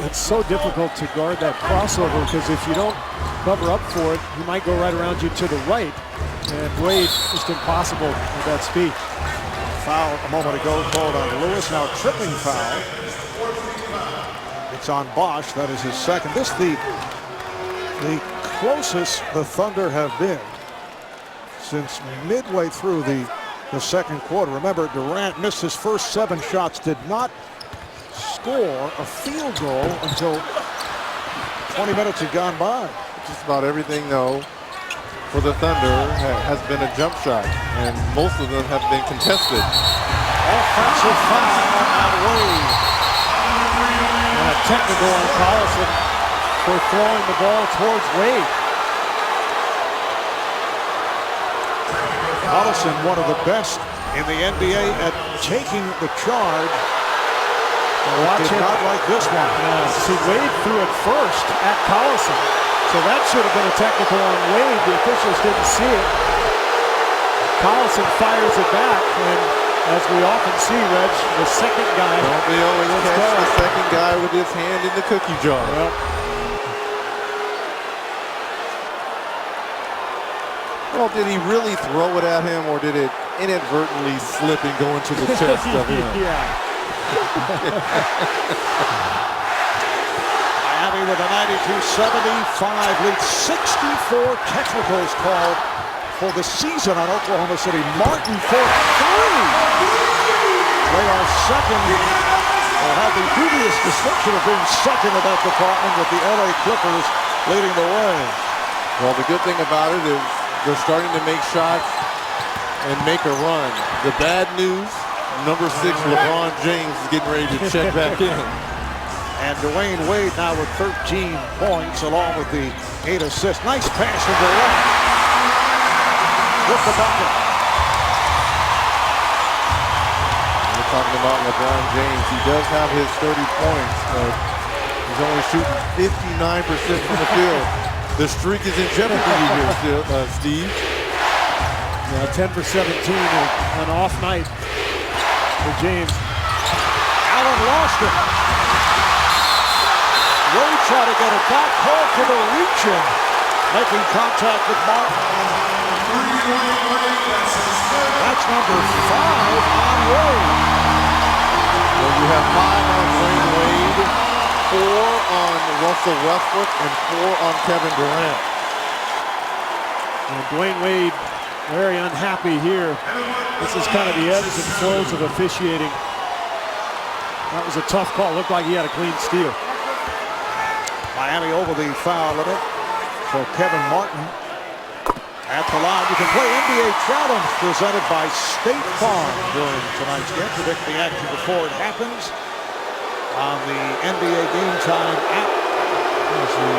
it's so difficult to guard that crossover because if you don't cover up for it, he might go right around you to the right. And Wade, just impossible with that speed. Foul a moment ago called on Lewis. Now tripping foul. It's on Bosh. That is his second. This the closest the Thunder have been since midway through the second quarter. Remember, Durant missed his first 7 shots, did not score a field goal until 20 minutes had gone by. Just about everything, though, for the Thunder has been a jump shot, and most of them have been contested. Offensive foul on Wade. And a technical on Collison for throwing the ball towards Wade. Collison, one of the best in the NBA at taking the charge. Watch Did not like this one. See, Wade threw it first at Collison. So that should have been a technical on Wade. The officials didn't see it. Collison fires it back, and as we often see, Reg, the second guy. Don't they always catch the second guy with his hand in the cookie jar? Yep. Well, did he really throw it at him, or did it inadvertently slip and go into the chest of him? Yeah. Miami with a 92-75 lead. 64 technicals called for the season on Oklahoma City. Martin for three. They are second, or have the dubious distinction of being second in that department, with the LA Clippers leading the way. Well, the good thing about it is they're starting to make shots and make a run. The bad news, number 6, LeBron James is getting ready to check back in. And Dwayne Wade now with 13 points along with the 8 assists. Nice pass from Durant with the bucket. We're talking about LeBron James. He does have his 30 points, but he's only shooting 59% from the field. The streak is in jeopardy here, Steve. Yeah, 10 for 17, an off night for James. Allen lost it. Wade tried to get it back. Call for the reach-in. Making contact with Martin. That's number 5 on Wade. Well, you have 5 on Dwayne Wade, 4 on Russell Westbrook, and 4 on Kevin Durant. And Dwayne Wade very unhappy here. This is kind of the ebbs and flows of officiating. That was a tough call. Looked like he had a clean steal. Miami over the foul limit. So Kevin Martin at the line. You can play NBA Challenge presented by State Farm during tonight's game. Predict the action before it happens on the NBA Game Time app. As we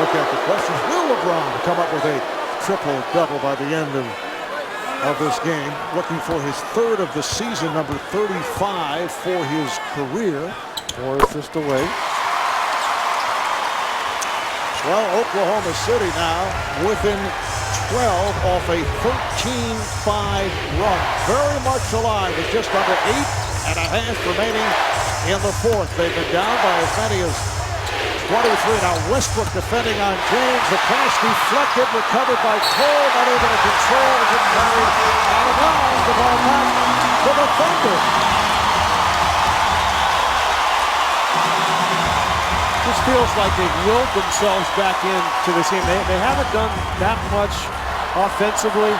look at the questions, will LeBron come up with a triple-double by the end of this game? Looking for his 3rd of the season, number 35 for his career. 4 assists away. Well, Oklahoma City now within 12 off a 13-5 run. Very much alive with just under 8.5 remaining in the 4th. They've been down by as many as 23. Now Westbrook defending on James. The pass deflected, recovered by Cole. Not able to control as it carried out of bounds. The ball back to the Thunder. Just feels like they've willed themselves back into this game. They haven't done that much offensively,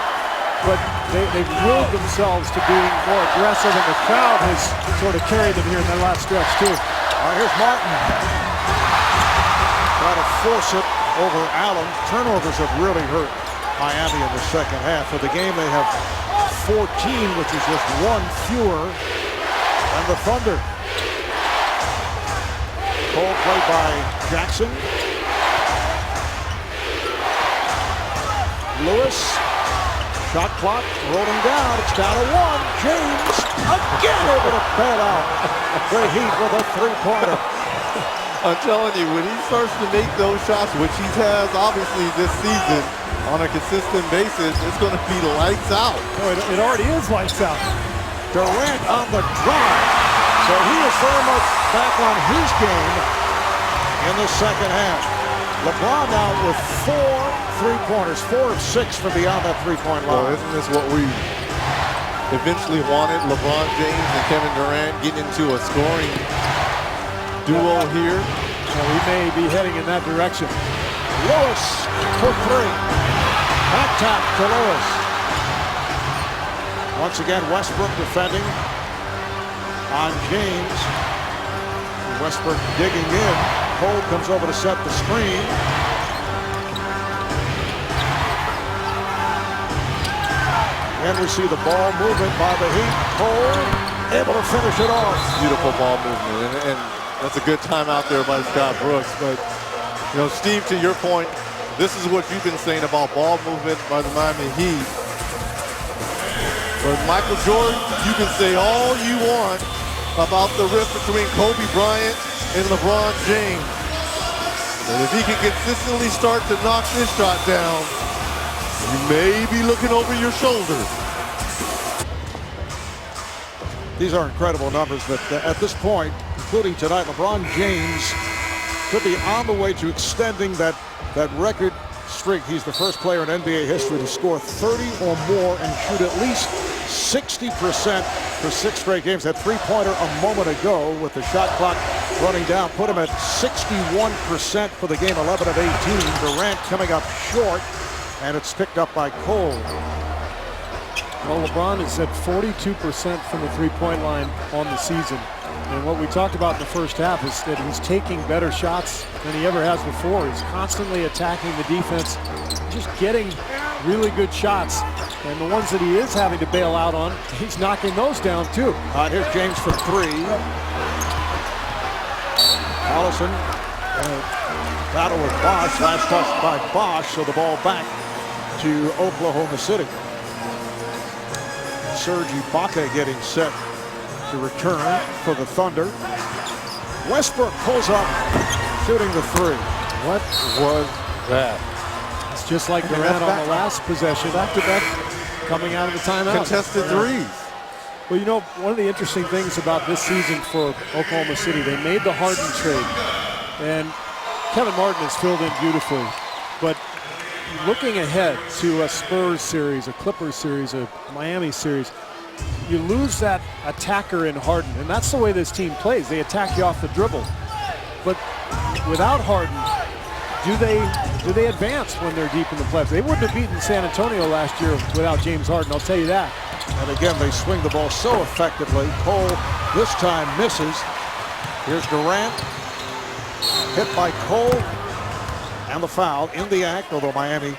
but they've willed themselves to being more aggressive, and the crowd has sort of carried them here in that last stretch too. All right, here's Martin. Try to force it over Allen. Turnovers have really hurt Miami in the second half. For the game, they have 14, which is just 1 fewer than the Thunder. Cole played by Jackson. Lewis. Shot clock rolling down. It's down to 1. James again able to bail out the Heat with a 3-pointer. I'm telling you, when he starts to make those shots, which he has obviously this season on a consistent basis, it's going to be lights out. Oh, it already is lights out. Durant on the drive. So he is very much back on his game in the second half. LeBron now with 4 3-pointers, 4 of 6 from beyond that 3-point line. Well, isn't this what we eventually wanted? LeBron James and Kevin Durant getting into a scoring duo here. So we may be heading in that direction. Lewis for 3. Back top to Lewis. Once again, Westbrook defending on James. Westbrook digging in. Cole comes over to set the screen. And we see the ball movement by the Heat. Cole able to finish it off. Beautiful ball movement, and that's a good time out there by Scott Brooks. But, you know, Steve, to your point, this is what you've been saying about ball movement by the Miami Heat. But Michael Jordan, you can say all you want about the rift between Kobe Bryant and LeBron James. And if he can consistently start to knock this shot down, you may be looking over your shoulder. These are incredible numbers, but at this point, including tonight, LeBron James could be on the way to extending that record streak. He's the first player in NBA history to score 30 or more and shoot at least 60% for 6 straight games. That three-pointer a moment ago with the shot clock running down put him at 61% for the game, 11 of 18. Durant coming up short, and it's picked up by Cole. Well, LeBron is at 42% from the three-point line on the season. And what we talked about in the first half is that he's taking better shots than he ever has before. He's constantly attacking the defense, just getting really good shots. And the ones that he is having to bail out on, he's knocking those down too. Here's James for 3. Allison battle with Bosh. Last touch by Bosh, so the ball back to Oklahoma City. Serge Ibaka getting set to return for the Thunder. Westbrook pulls up, shooting the 3. What was that? It's just like Durant on the last possession, back-to-back, coming out of the timeout. Contested threes. Well, you know, one of the interesting things about this season for Oklahoma City, they made the Harden trade, and Kevin Martin has filled in beautifully. But looking ahead to a Spurs series, a Clippers series, a Miami series, you lose that attacker in Harden, and that's the way this team plays. They attack you off the dribble. But without Harden, do they advance when they're deep in the playoffs? They wouldn't have beaten San Antonio last year without James Harden, I'll tell you that. And again, they swing the ball so effectively. Cole this time misses. Here's Durant, hit by Cole, and the foul in the act, although Miami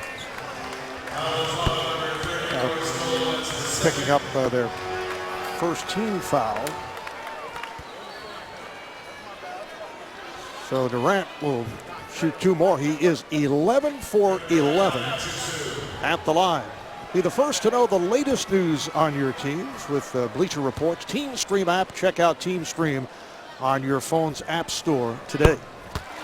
picking up their first team foul. So Durant will shoot 2 more. He is 11 for 11 at the line. Be the first to know the latest news on your teams with Bleacher Report's Team Stream app. Check out Team Stream on your phone's app store today.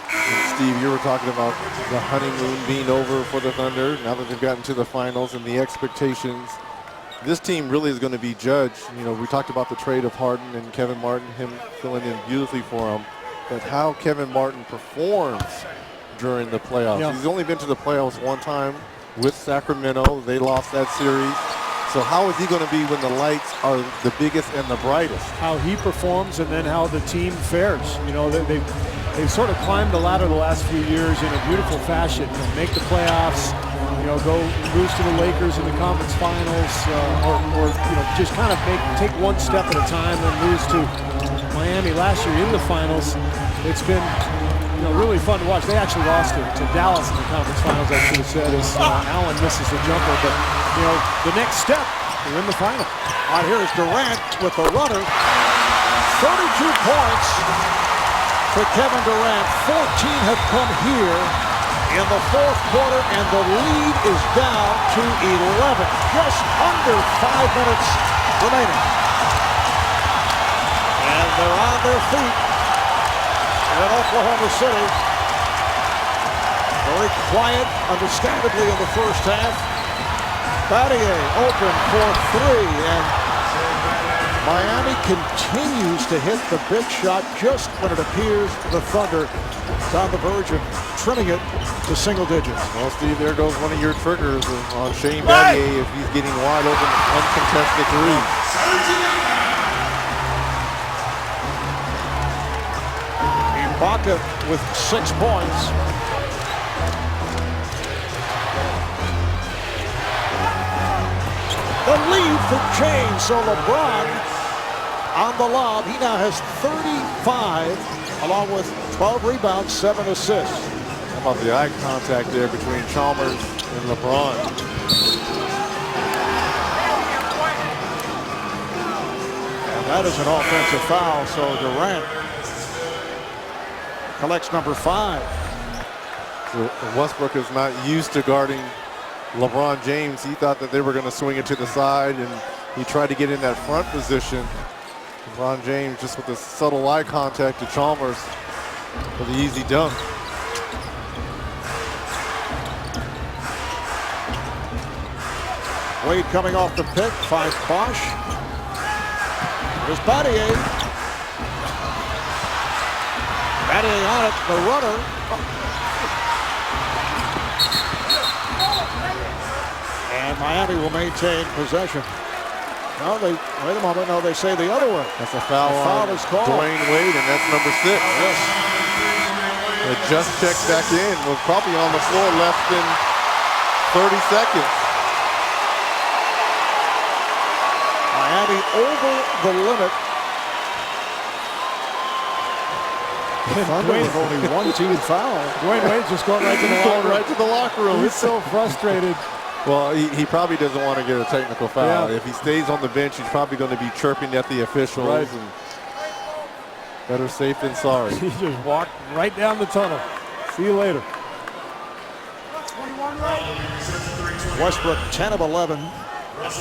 And Steve, you were talking about the honeymoon being over for the Thunder now that they've gotten to the finals and the expectations. This team really is going to be judged. You know, we talked about the trade of Harden and Kevin Martin, him filling in beautifully for him, but how Kevin Martin performs during the playoffs. Yeah. He's only been to the playoffs one time with Sacramento. They lost that series. So how is he going to be when the lights are the biggest and the brightest? How he performs and then how the team fares. You know, they've sort of climbed the ladder the last few years in a beautiful fashion. You know, make the playoffs, you know, go lose to the Lakers in the conference finals, or you know, just kind of take one step at a time and lose to Miami last year in the finals. It's been, you know, really fun to watch. They actually lost to Dallas in the conference finals, I should have said, as Allen misses the jumper. But, you know, the next step, they're in the final. Here is Durant with the runner. 32 points for Kevin Durant. 14 have come here in the fourth quarter, and the lead is down to 11. Just under 5 minutes remaining. And they're on their feet in Oklahoma City. Very quiet, understandably, in the first half. Battier open for 3, and Miami continues to hit the big shot just when it appears the Thunder is on the verge of trimming it to single digits. Well, Steve, there goes one of your triggers on Shane Battier if he's getting wide open, uncontested threes. Ibaka with 6 points. The lead for James, so LeBron on the lob. He now has 35, along with 12 rebounds, 7 assists. How about the eye contact there between Chalmers and LeBron? And that is an offensive foul, so Durant collects number 5. So Westbrook is not used to guarding LeBron James. He thought that they were going to swing it to the side, and he tried to get in that front position. LeBron James just with a subtle eye contact to Chalmers for the easy dunk. Wade coming off the pick, finds Bosh. Here's Battier. Battier on it, the runner. And Miami will maintain possession. No, wait a moment. No, they say the other way. That's a foul. The foul is called. Dwayne Wade, and that's number 6. Yes. It just checked back in. Was probably on the floor less than 30 seconds. Miami over the limit. Thunder with only one team foul. Dwayne Wade's just going right to the He's locker going room. right to the locker room. He's so frustrated. Well, he probably doesn't want to get a technical foul. Yeah. If he stays on the bench, he's probably going to be chirping at the officials. Right. And better safe than sorry. He just walked right down the tunnel. See you later. Westbrook 10 of 11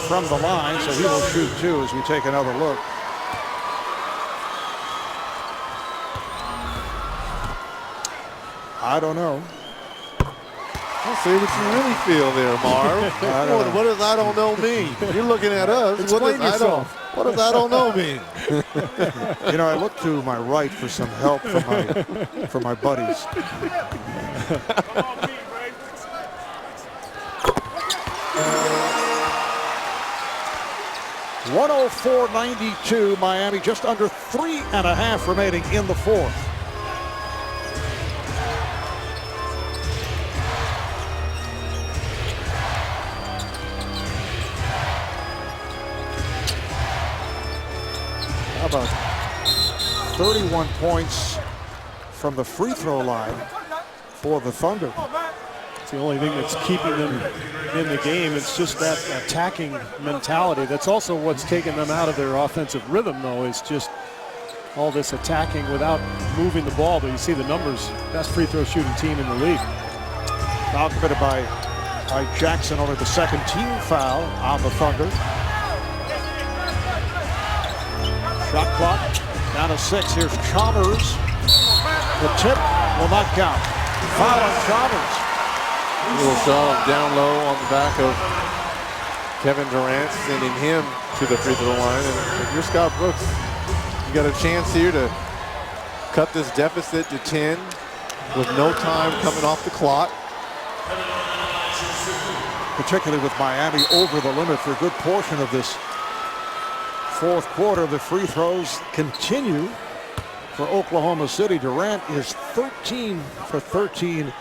from the line, so he will shoot 2 as we take another look. I don't know. I'll say what you really feel there, Marv. What does I don't know mean? You're looking at us. Explain yourself. What does I don't know mean? You know, I look to my right for some help from my buddies. 104-92, Miami, just under 3.5 remaining in the fourth. How about 31 points from the free throw line for the Thunder? It's the only thing that's keeping them in the game. It's just that attacking mentality. That's also what's taken them out of their offensive rhythm, though, is just all this attacking without moving the ball. But you see the numbers, best free throw shooting team in the league. Foul committed by Jackson, only the second team foul on the Thunder. Shot clock down to 6. Here's Chalmers. The tip will not count. Foul on Chalmers. A little shove down low on the back of Kevin Durant, sending him to the free throw line. And if you're Scott Brooks, you got a chance here to cut this deficit to 10 with no time coming off the clock. Particularly with Miami over the limit for a good portion of this fourth quarter. The free throws continue for Oklahoma City. Durant is 13 for 13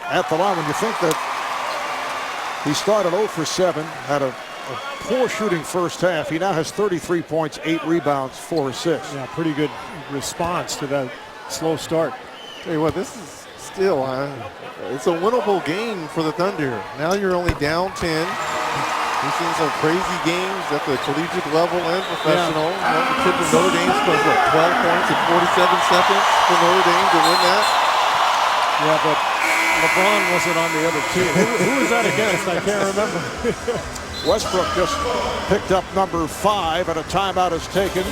at the line. When you think that he started 0 for 7, had a poor shooting first half, he now has 33 points, 8 rebounds, 4 assists. Yeah, pretty good response to that slow start. Tell you what, this is still, it's a winnable game for the Thunder. Now you're only down 10. We've seen some crazy games at the collegiate level and professional. The kid from Notre Dame scores, 12 points in 47 seconds for Notre Dame to win that? Yeah, but LeBron wasn't on the other team. Who was that against? I can't remember. Westbrook just picked up number 5, and a timeout is taken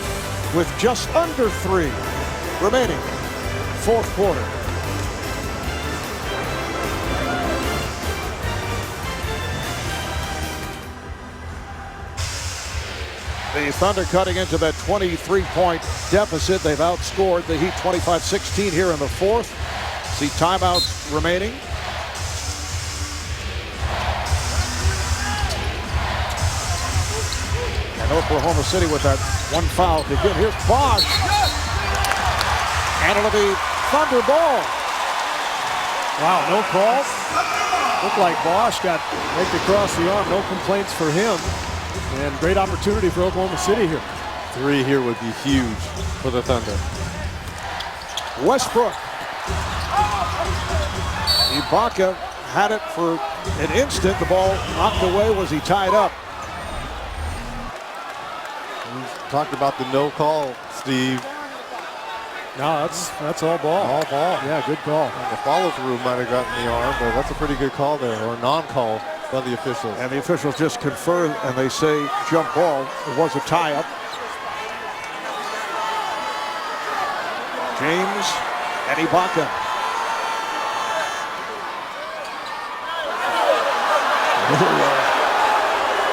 with just under 3 remaining. Fourth quarter. The Thunder cutting into that 23-point deficit. They've outscored the Heat 25-16 here in the fourth. See timeouts remaining. And Oklahoma City with that one foul to get. Here's Bosh. And it'll be Thunder ball. Wow, no call. Looked like Bosh got raked across the arm. No complaints for him. And great opportunity for Oklahoma City here. 3 here would be huge for the Thunder. Westbrook. Ibaka had it for an instant. The ball knocked away. Was he tied up? We talked about the no call, Steve. No, that's all ball. All ball. Yeah, good call. And the follow-through might have gotten the arm, but that's a pretty good call there, or non-call by the officials. And the officials just confirmed, and they say jump ball. It was a tie-up. James and Ibaka.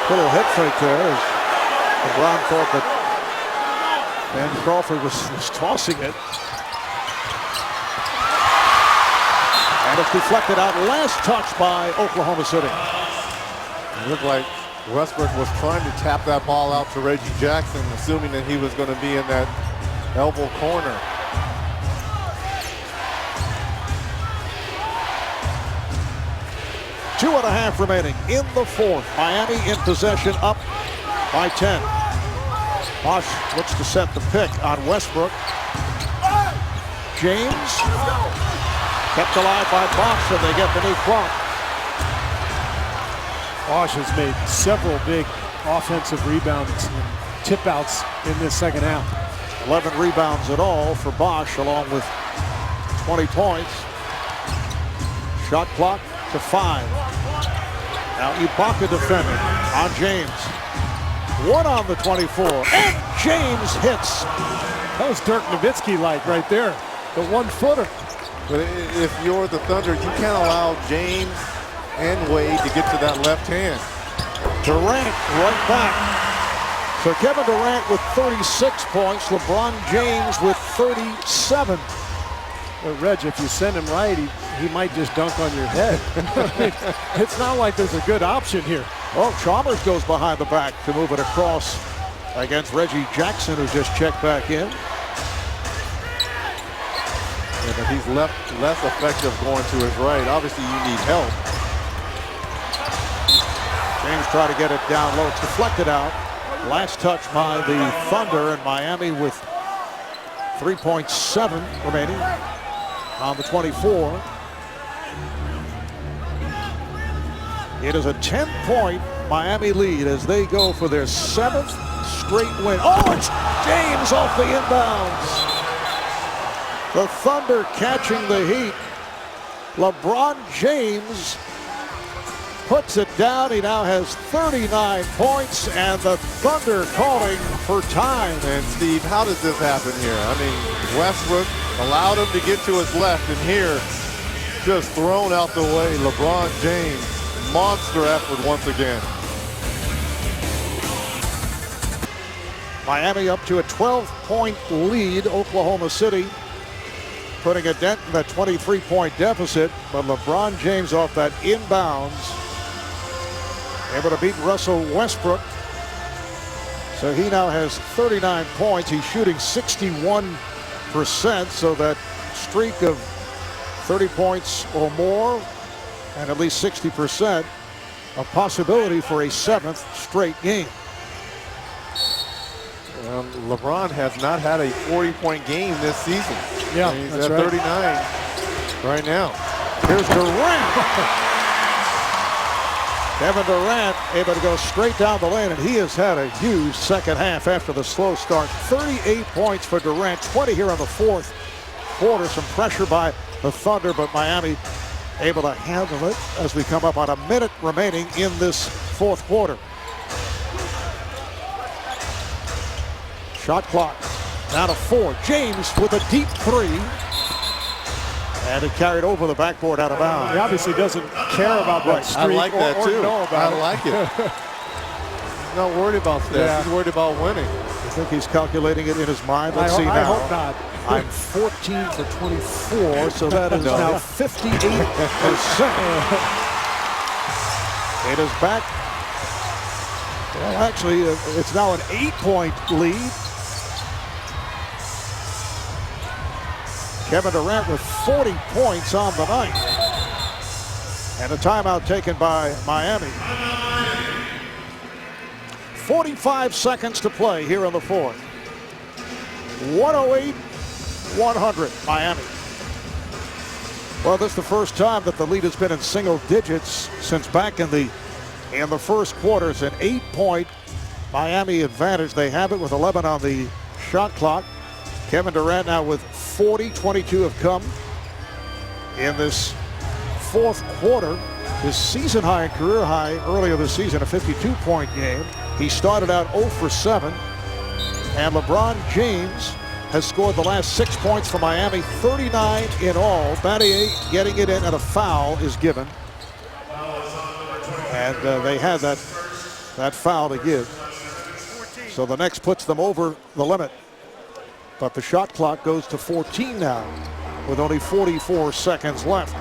Little head fake there as LeBron thought that And Crawford was tossing it. And it's deflected out. Last touch by Oklahoma City. It looked like Westbrook was trying to tap that ball out to Reggie Jackson, assuming that he was going to be in that elbow corner. Two and a half remaining in the fourth. Miami in possession, up by 10. Bosh looks to set the pick on Westbrook. James kept alive by Bosh, and they get the knee clock. Bosh has made several big offensive rebounds and tip outs in this second half. 11 rebounds at all for Bosh, along with 20 points. Shot clock to 5. Now Ibaka defending on James. One on the 24, and James hits. That was Dirk Nowitzki-like right there, the one-footer. But if you're the Thunder, you can't allow James and Wade to get to that left hand. Durant right back. So Kevin Durant with 36 points, LeBron James with 37. But Reg, if you send him right, he might just dunk on your head. It's not like there's a good option here. Well, Chalmers goes behind the back to move it across against Reggie Jackson, who just checked back in. Yeah, but he's less effective going to his right. Obviously, you need help. James tried to get it down low. It's deflected out. Last touch by the Thunder, and Miami with 3.7 remaining on the 24. It is a 10-point Miami lead as they go for their 7th straight win. Oh, it's James off the inbounds. The Thunder catching the heat. LeBron James puts it down. He now has 39 points, and the Thunder calling for time. And Steve, how does this happen here? I mean, Westbrook allowed him to get to his left, and here, just thrown out the way, LeBron James. Monster effort once again. Miami up to a 12-point lead. Oklahoma City putting a dent in that 23-point deficit, but LeBron James off that inbounds able to beat Russell Westbrook. So he now has 39 points. He's shooting 61%, so that streak of 30 points or more and at least 60%, a possibility for a 7th straight game. LeBron has not had a 40-point game this season. Yeah, he's that's at right. 39 right now. Here's Durant. Kevin Durant able to go straight down the lane, and he has had a huge second half after the slow start. 38 points for Durant, 20 here in the fourth quarter. Some pressure by the Thunder, but Miami able to handle it as we come up on a minute remaining in this fourth quarter. Shot clock down to 4. James with a deep 3. And it carried over the backboard out of bounds. He obviously doesn't care about that streak. I like that or too. know about I like it. He's not worried about that. Yeah. He's worried about winning. I think he's calculating it in his mind. Let's see now. I hope not. I'm 14 for 24, so that is now 58%. It is back. Well, actually, it's now an 8-point lead. Kevin Durant with 40 points on the night. And a timeout taken by Miami. 45 seconds to play here in the fourth. 108-100 Miami. Well, this is the first time that the lead has been in single digits since back in the first quarter. It's an 8-point Miami advantage. They have it with 11 on the shot clock. Kevin Durant now with 40, 22 have come in this fourth quarter. His season high and career high earlier this season, a 52-point game. He started out 0 for 7. And LeBron James has scored the last 6 points for Miami, 39 in all. Battier getting it in, and a foul is given. And they had that foul to give. So the next puts them over the limit. But the shot clock goes to 14 now with only 44 seconds left.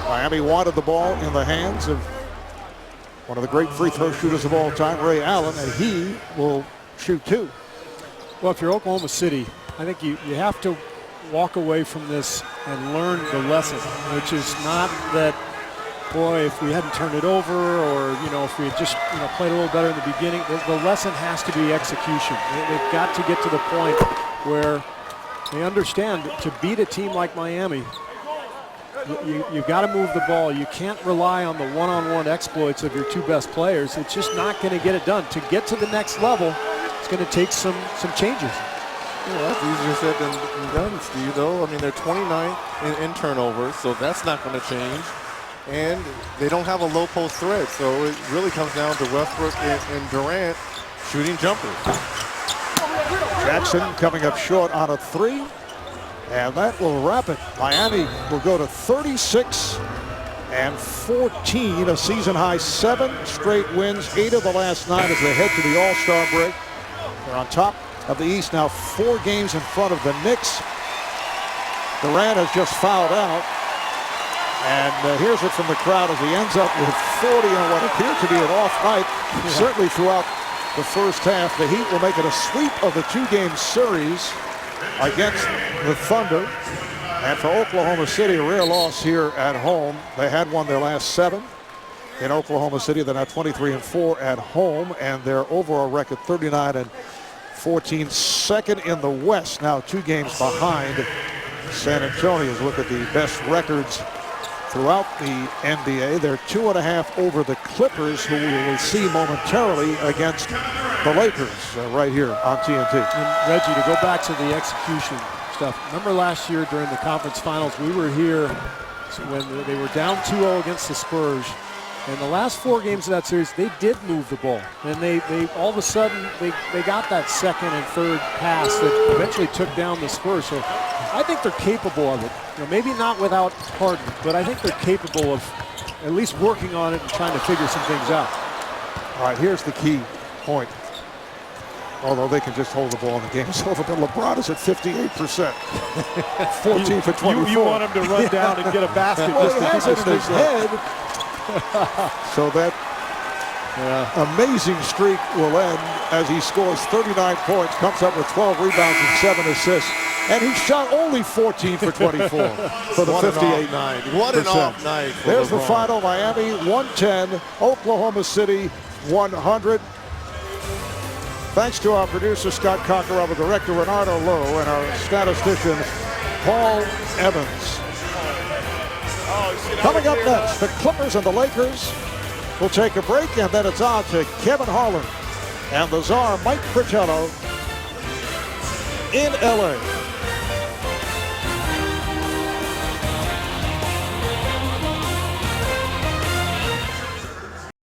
Miami wanted the ball in the hands of one of the great free throw shooters of all time, Ray Allen, and he will shoot 2. Well, if you're Oklahoma City, I think you have to walk away from this and learn the lesson, which is not that, boy, if we hadn't turned it over or, if we had just, played a little better in the beginning. The lesson has to be execution. They've got to get to the point where they understand that to beat a team like Miami, you've got to move the ball. You can't rely on the one-on-one exploits of your 2 best players. It's just not going to get it done. To get to the next level, it's going to take some changes. That's easier said than done, Steve, though. I mean, they're 29th in turnovers, so that's not going to change. And they don't have a low post threat, so it really comes down to Westbrook and Durant shooting jumpers. Jackson coming up short on a 3. And that will wrap it. Miami will go to 36-14, a season-high 7 straight wins, 8 of the last 9 as they head to the All-Star break. They're on top of the East now, 4 games in front of the Knicks. Durant has just fouled out. And here's it from the crowd as he ends up with 40 on what appeared to be an off night. Certainly throughout the first half, the Heat will make it a sweep of the 2-game series against the Thunder. And for Oklahoma City, a rare loss here at home. They had won their last 7 in Oklahoma City. They're now 23-4 at home, and their overall record 39-14, second in the West, now 2 games behind San Antonio. Look at the best records throughout the NBA. They're 2.5 over the Clippers, who we will see momentarily against the Lakers right here on TNT. And Reggie, to go back to the execution stuff, remember last year during the conference finals, we were here when they were down 2-0 against the Spurs. And the last 4 games of that series, they did move the ball. And they all of a sudden, they got that second and third pass that eventually took down the Spurs. So I think they're capable of it. Maybe not without Harden, but I think they're capable of at least working on it and trying to figure some things out. All right, here's the key point. Although they can just hold the ball in the game, it's over. But LeBron is at 58%. 14 for 24. You want him to run down and get a basket. Well, he has it in his head. So that amazing streak will end as he scores 39 points, comes up with 12 rebounds and 7 assists. And he shot only 14 for 24 for the 58. What an off night. There's the final. Miami 110, Oklahoma City 100. Thanks to our producer, Scott Cocker, our director, Renardo Lowe, and our statistician, Paul Evans. Coming up next, the Clippers and the Lakers will take a break, and then it's on to Kevin Harlan and the czar, Mike Fratello, in LA.